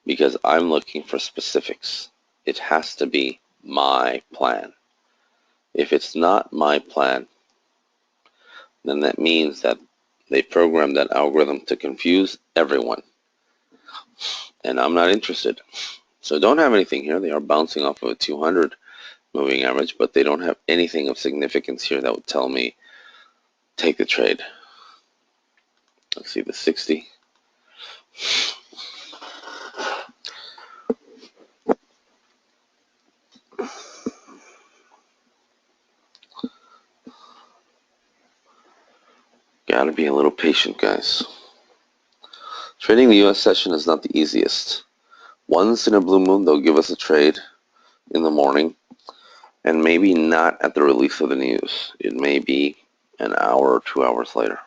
because I'm looking for specifics. It has to be my plan. If it's not my plan, then that means that they programmed that algorithm to confuse everyone. And I'm not interested. So don't have anything here. They are bouncing off of a 200 moving average, but they don't have anything of significance here that would tell me take the trade. Let's see the 60. Gotta be a little patient, guys. Trading the US session is not the easiest. Once in a blue moon, they'll give us a trade in the morning, and maybe not at the release of the news. It may be an hour or 2 hours later.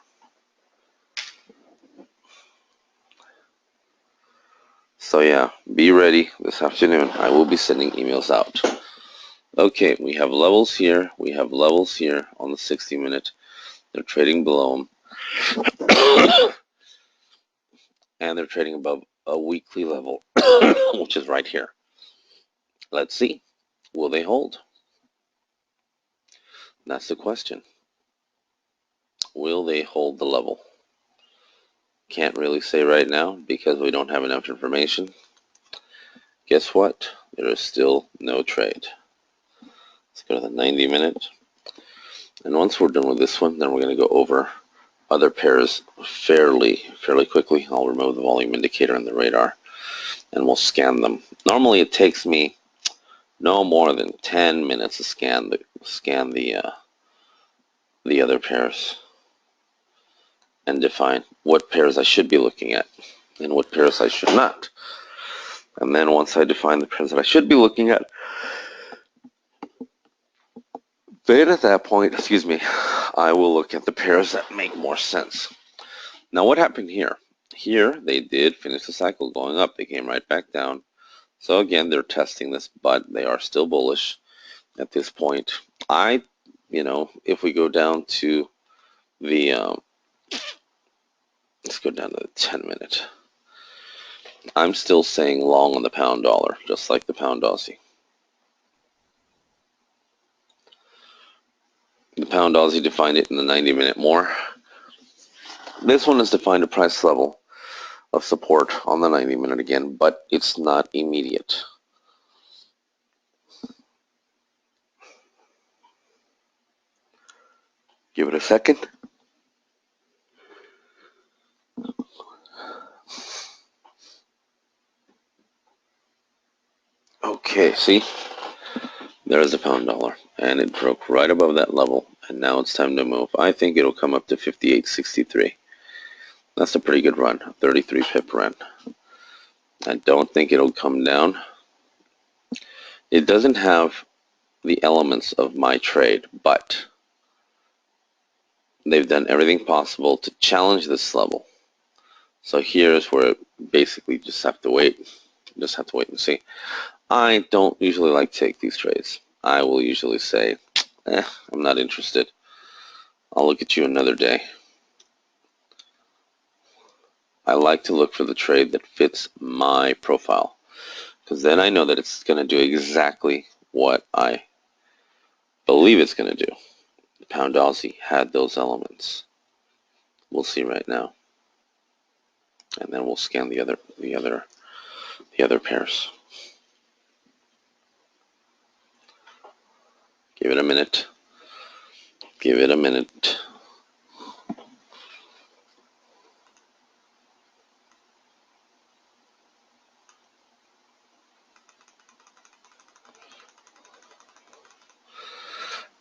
So yeah, be ready this afternoon. I will be sending emails out. Okay, we have levels here. We have levels here on the 60-minute. They're trading below them. And they're trading above a weekly level, which is right here. Let's see. Will they hold? That's the question. Will they hold the level? Can't really say right now because we don't have enough information. Guess what? There is still no trade. Let's go to the 90 minute. And once we're done with this one, then we're going to go over other pairs fairly quickly. I'll remove the volume indicator and the radar, and we'll scan them. Normally it takes me no more than 10 minutes to scan the other pairs and define what pairs I should be looking at and what pairs I should not. And then once I define the pairs that I should be looking at, then at that point, I will look at the pairs that make more sense. Now what happened here? Here they did finish the cycle going up. They came right back down. So again, they're testing this, but they are still bullish at this point. If we go down to the, let's go down to the 10 minute. I'm still saying long on the pound dollar, just like the pound Aussie. The pound Aussie defined it in the 90 minute more. This one has defined a price level of support on the 90 minute again, but it's not immediate. Give it a second. Okay, see? There's the pound dollar, and it broke right above that level, and now it's time to move. I think it'll come up to 58.63. That's a pretty good run, a 33 pip run. I don't think it'll come down. It doesn't have the elements of my trade, but they've done everything possible to challenge this level. So here's where basically just have to wait. Just have to wait and see. I don't usually like to take these trades. I will usually say, I'm not interested. I'll look at you another day. I like to look for the trade that fits my profile, because then I know that it's going to do exactly what I believe it's going to do. The pound Aussie had those elements. We'll see right now, and then we'll scan the other pairs. Give it a minute. Give it a minute.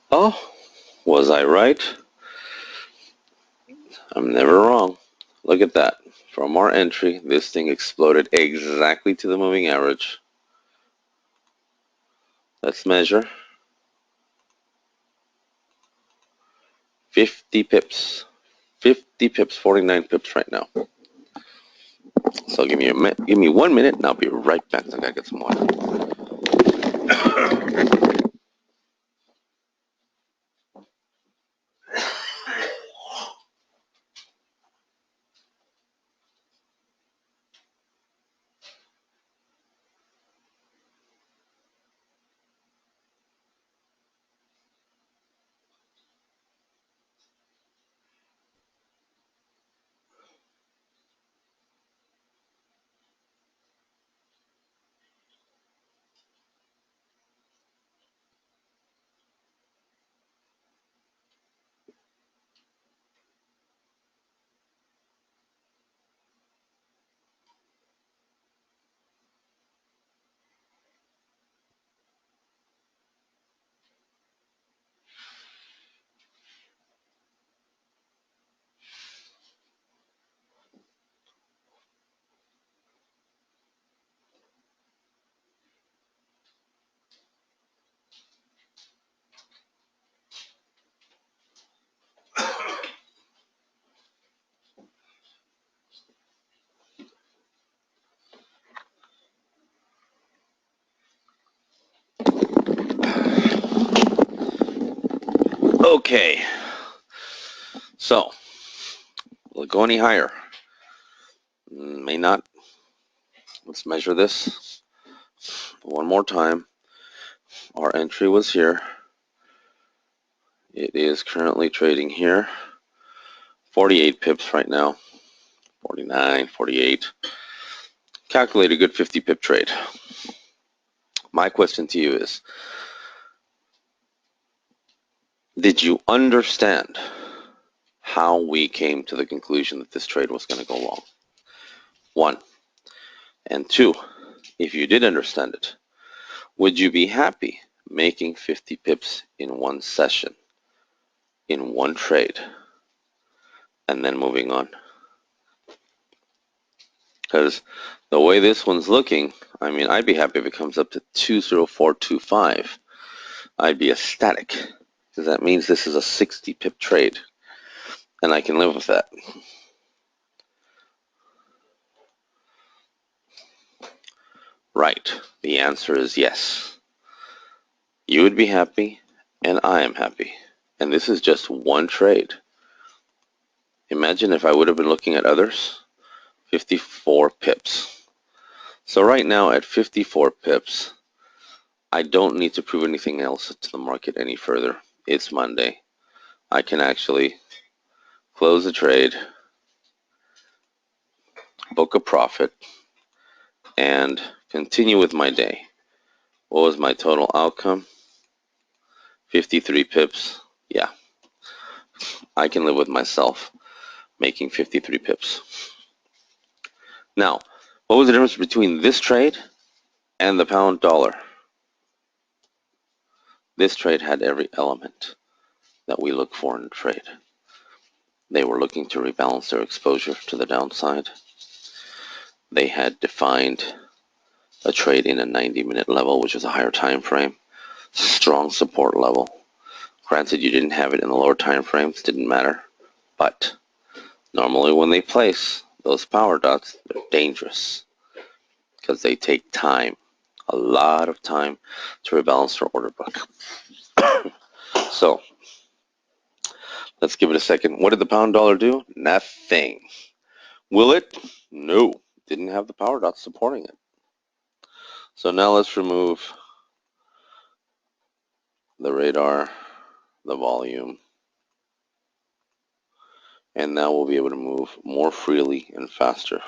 Oh, was I right? I'm never wrong. Look at that. From our entry, this thing exploded exactly to the moving average. Let's measure. 50 pips. 50 pips, 49 pips right now. So give me 1 minute and I'll be right back. I gotta get some water. Okay. So, will it go any higher? May not. Let's measure this one more time. Our entry was here. It is currently trading here. 48 pips right now. 49, 48. Calculate a good 50 pip trade. My question to you is, Did you understand how we came to the conclusion that this trade was going to go long? One. And two, if you did understand it, would you be happy making 50 pips in one session, in one trade, and then moving on? Because the way this one's looking, I mean, I'd be happy if it comes up to 20425. I'd be ecstatic, because that means this is a 60 pip trade, and I can live with that. Right. The answer is yes. You would be happy, and I am happy. And this is just one trade. Imagine if I would have been looking at others. 54 pips. So right now at 54 pips, I don't need to prove anything else to the market any further. It's Monday. I can actually close the trade, book a profit, and continue with my day. What was my total outcome? 53 pips. Yeah, I can live with myself making 53 pips. Now, what was the difference between this trade and the pound dollar? This trade had every element that we look for in a trade. They were looking to rebalance their exposure to the downside. They had defined a trade in a 90-minute level, which was a higher time frame. Strong support level. Granted, you didn't have it in the lower time frames, didn't matter. But normally when they place those power dots, they're dangerous because they take time, a lot of time to rebalance their order book. So let's give it a second. What did the pound dollar do? Nothing. Will it? No. Didn't have the power dots supporting it. So now let's remove the radar, the volume, and now we'll be able to move more freely and faster.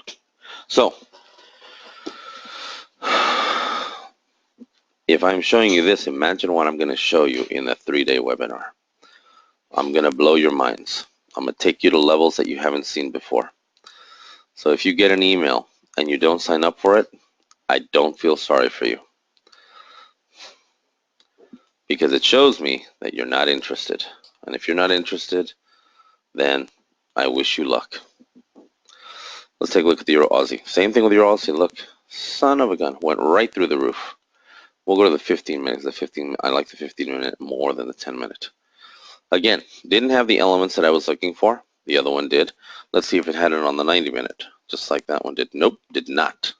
So if I'm showing you this, imagine what I'm going to show you in a 3-day webinar. I'm going to blow your minds. I'm going to take you to levels that you haven't seen before. So if you get an email and you don't sign up for it, I don't feel sorry for you, because it shows me that you're not interested. And if you're not interested, then I wish you luck. Let's take a look at the Euro Aussie. Same thing with Euro Aussie. Look, son of a gun, went right through the roof. We'll go to the 15 minutes. I like the 15-minute more than the 10-minute. Again, didn't have the elements that I was looking for. The other one did. Let's see if it had it on the 90-minute, just like that one did. Nope, did not.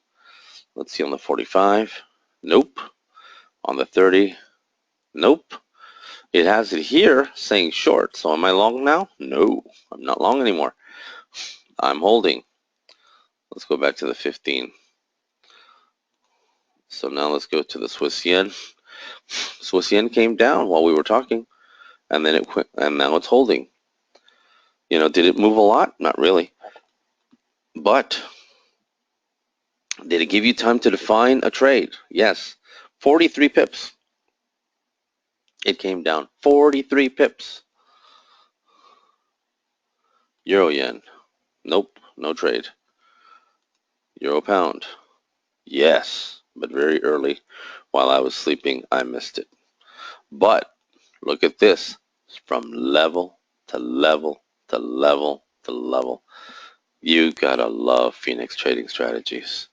Let's see on the 45. Nope. On the 30. Nope. It has it here saying short. So am I long now? No, I'm not long anymore. I'm holding. Let's go back to the 15. So now let's go to the Swiss yen. Swiss yen came down while we were talking, and then it quit, and now it's holding. You know, did it move a lot? Not really. But did it give you time to define a trade? Yes. 43 pips. It came down 43 pips. Euro yen. Nope, no trade. Euro pound. Yes, but very early. While I was sleeping, I missed it. But look at this. From level to level to level to level. You gotta love Phoenix Trading Strategies.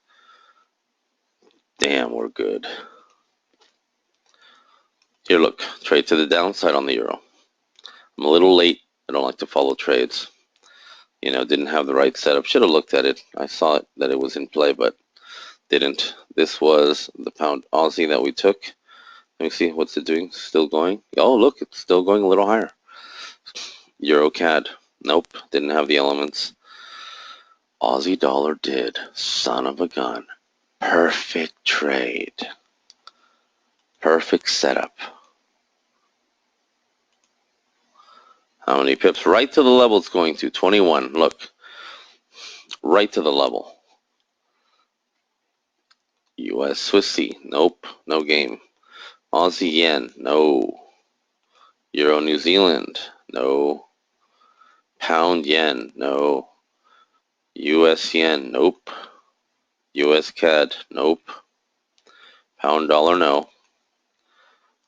Damn, we're good. Here, look. Trade to the downside on the euro. I'm a little late. I don't like to follow trades. You know, didn't have the right setup. Should have looked at it. I saw it, that it was in play, but didn't. This was the pound Aussie that we took. Let me see, what's it doing? Still going? Oh, look, it's still going a little higher. Euro CAD. Nope, didn't have the elements. Aussie dollar did. Son of a gun. Perfect trade. Perfect setup. How many pips? Right to the level it's going to. 21. Look. Right to the level. US Swissy. Nope. No game. Aussie yen. No. Euro New Zealand, no. Pound yen, no. US yen, nope. US CAD, nope. Pound dollar, no.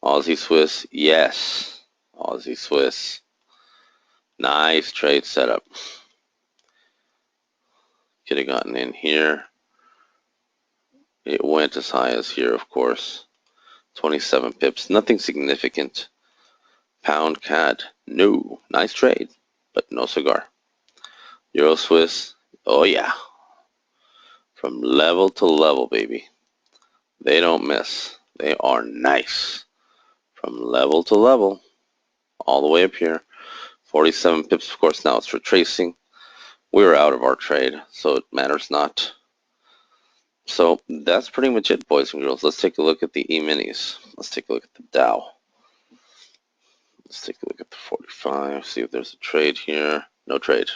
Aussie Swiss, yes. Aussie Swiss. Nice trade setup. Could have gotten in here. It went as high as here, of course. 27 pips. Nothing significant. Pound CAD. No. Nice trade, but no cigar. Euro Swiss. Oh, yeah. From level to level, baby. They don't miss. They are nice. From level to level. All the way up here. 47 pips, of course, now it's retracing. We're out of our trade, so it matters not. So that's pretty much it, boys and girls. Let's take a look at the E-minis. Let's take a look at the Dow. Let's take a look at the 45, see if there's a trade here. No trade.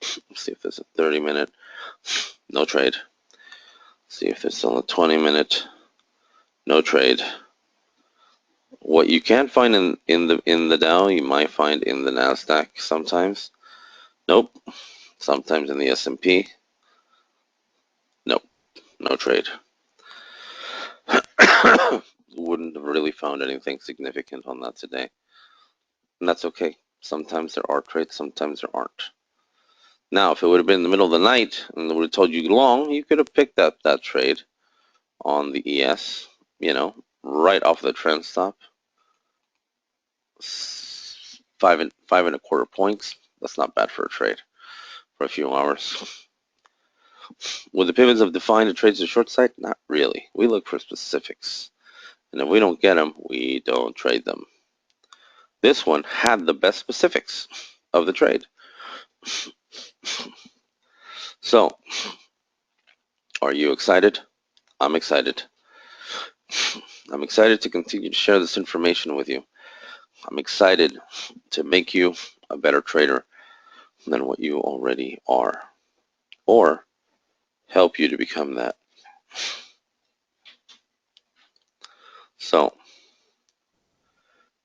Let's see if there's a 30-minute. No trade. See if there's still a 20-minute. No trade. What you can't find in the Dow, you might find in the Nasdaq sometimes. Nope. Sometimes in the S&P. Nope. No trade. Wouldn't have really found anything significant on that today. And that's okay. Sometimes there are trades, sometimes there aren't. Now, if it would have been in the middle of the night and they would have told you long, you could have picked up that trade on the ES, right off the trend stop. 5.25 points. That's not bad for a trade for a few hours. Would the pivots have defined the trades to short side? Not really. We look for specifics. And if we don't get them, we don't trade them. This one had the best specifics of the trade. So, are you excited? I'm excited. I'm excited to continue to share this information with you. I'm excited to make you a better trader than what you already are, or help you to become that. So,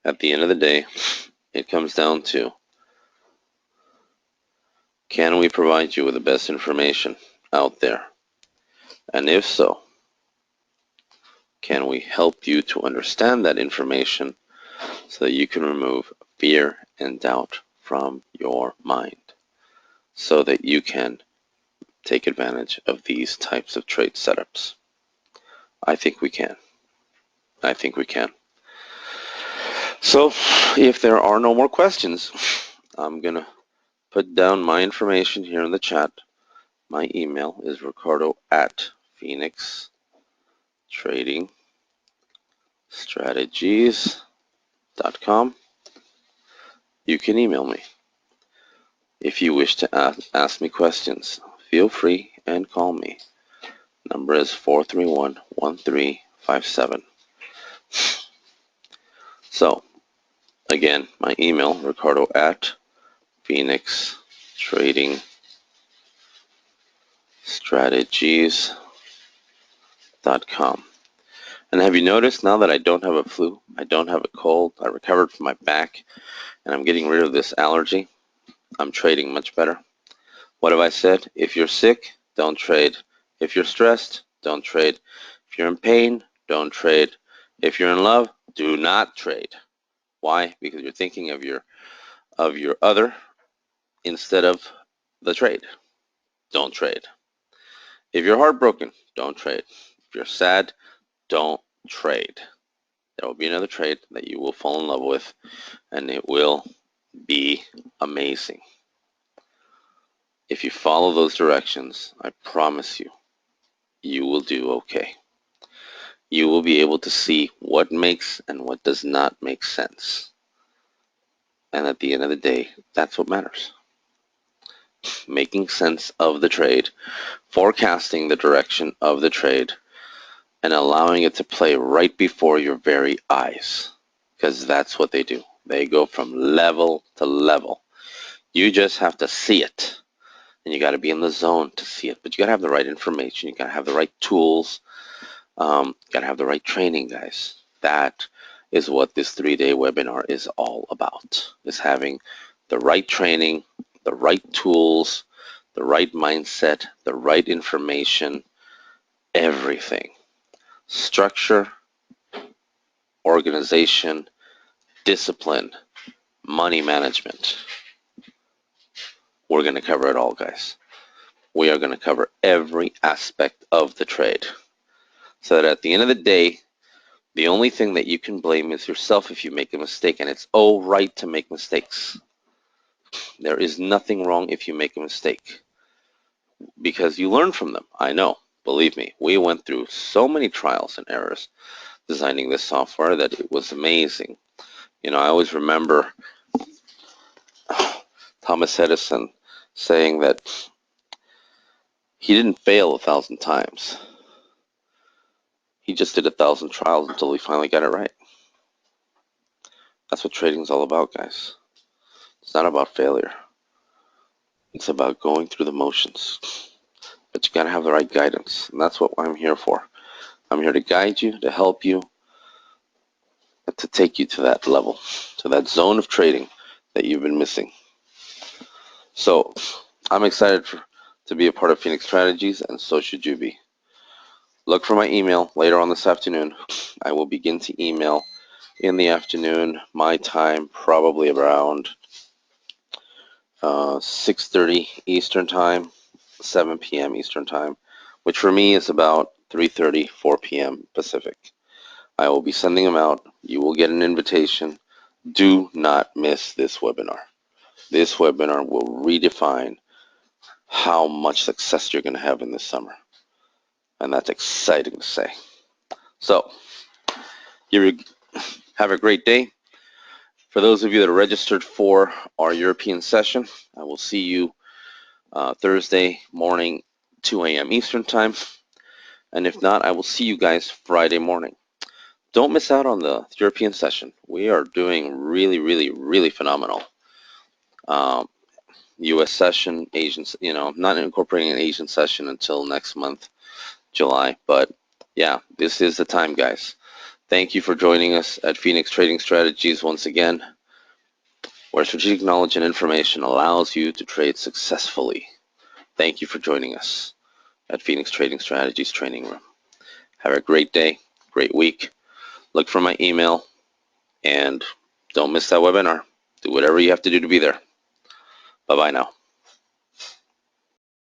at the end of the day, it comes down to, can we provide you with the best information out there? And if so, can we help you to understand that information so that you can remove fear and doubt from your mind so that you can take advantage of these types of trade setups? I think we can. I think we can. So if there are no more questions, I'm going to put down my information here in the chat. My email is ricardo@phoenixtradingstrategies.com. You can email me. If you wish to ask me questions, feel free and call me. Number is 431-1357. So, again, my email, ricardo@phoenixtradingstrategies.com. And have you noticed now that I don't have a flu, I don't have a cold, I recovered from my back, and I'm getting rid of this allergy, I'm trading much better. What have I said? If you're sick, don't trade. If you're stressed, don't trade. If you're in pain, don't trade. If you're in love, do not trade. Why? Because you're thinking of your other instead of the trade. Don't trade. If you're heartbroken, don't trade. If you're sad, don't trade. There will be another trade that you will fall in love with, and it will be amazing. If you follow those directions, I promise you, you will do okay. You will be able to see what makes and what does not make sense. And at the end of the day, that's what matters. Making sense of the trade, forecasting the direction of the trade, and allowing it to play right before your very eyes. Because that's what they do. They go from level to level. You just have to see it. And you got to be in the zone to see it. But you got to have the right information. You got to have the right tools. Got to have the right training, guys. That is what this 3-day webinar is all about, is having the right training, the right tools, the right mindset, the right information, everything. Structure, organization, discipline, money management. We're going to cover it all, guys. We are going to cover every aspect of the trade so that at the end of the day, the only thing that you can blame is yourself if you make a mistake, and it's all right to make mistakes. There is nothing wrong if you make a mistake because you learn from them. I know, believe me, we went through so many trials and errors designing this software that it was amazing. You know, I always remember Thomas Edison saying that he didn't fail 1,000 times. He just did 1,000 trials until he finally got it right. That's what trading is all about, guys. It's not about failure. It's about going through the motions. But you got to have the right guidance, and that's what I'm here for. I'm here to guide you, to help you, to take you to that level, to that zone of trading that you've been missing. So I'm excited to be a part of Phoenix Strategies, and so should you be. Look for my email later on this afternoon. I will begin to email in the afternoon, my time, probably around 6:30 Eastern Time, 7 p.m. Eastern Time, which for me is about 3:30, 4 p.m. Pacific. I will be sending them out. You will get an invitation. Do not miss this webinar. This webinar will redefine how much success you're going to have in this summer. And that's exciting to say. So, you have a great day. For those of you that are registered for our European session, I will see you Thursday morning, 2 a.m. Eastern Time. And if not, I will see you guys Friday morning. Don't miss out on the European session. We are doing really, really, really phenomenal. U.S. session, Asian, not incorporating an Asian session until next month, July. But yeah, this is the time, guys. Thank you for joining us at Phoenix Trading Strategies once again, where strategic knowledge and information allows you to trade successfully. Thank you for joining us at Phoenix Trading Strategies Training Room. Have a great day, great week. Look for my email, and don't miss that webinar. Do whatever you have to do to be there. Bye-bye now.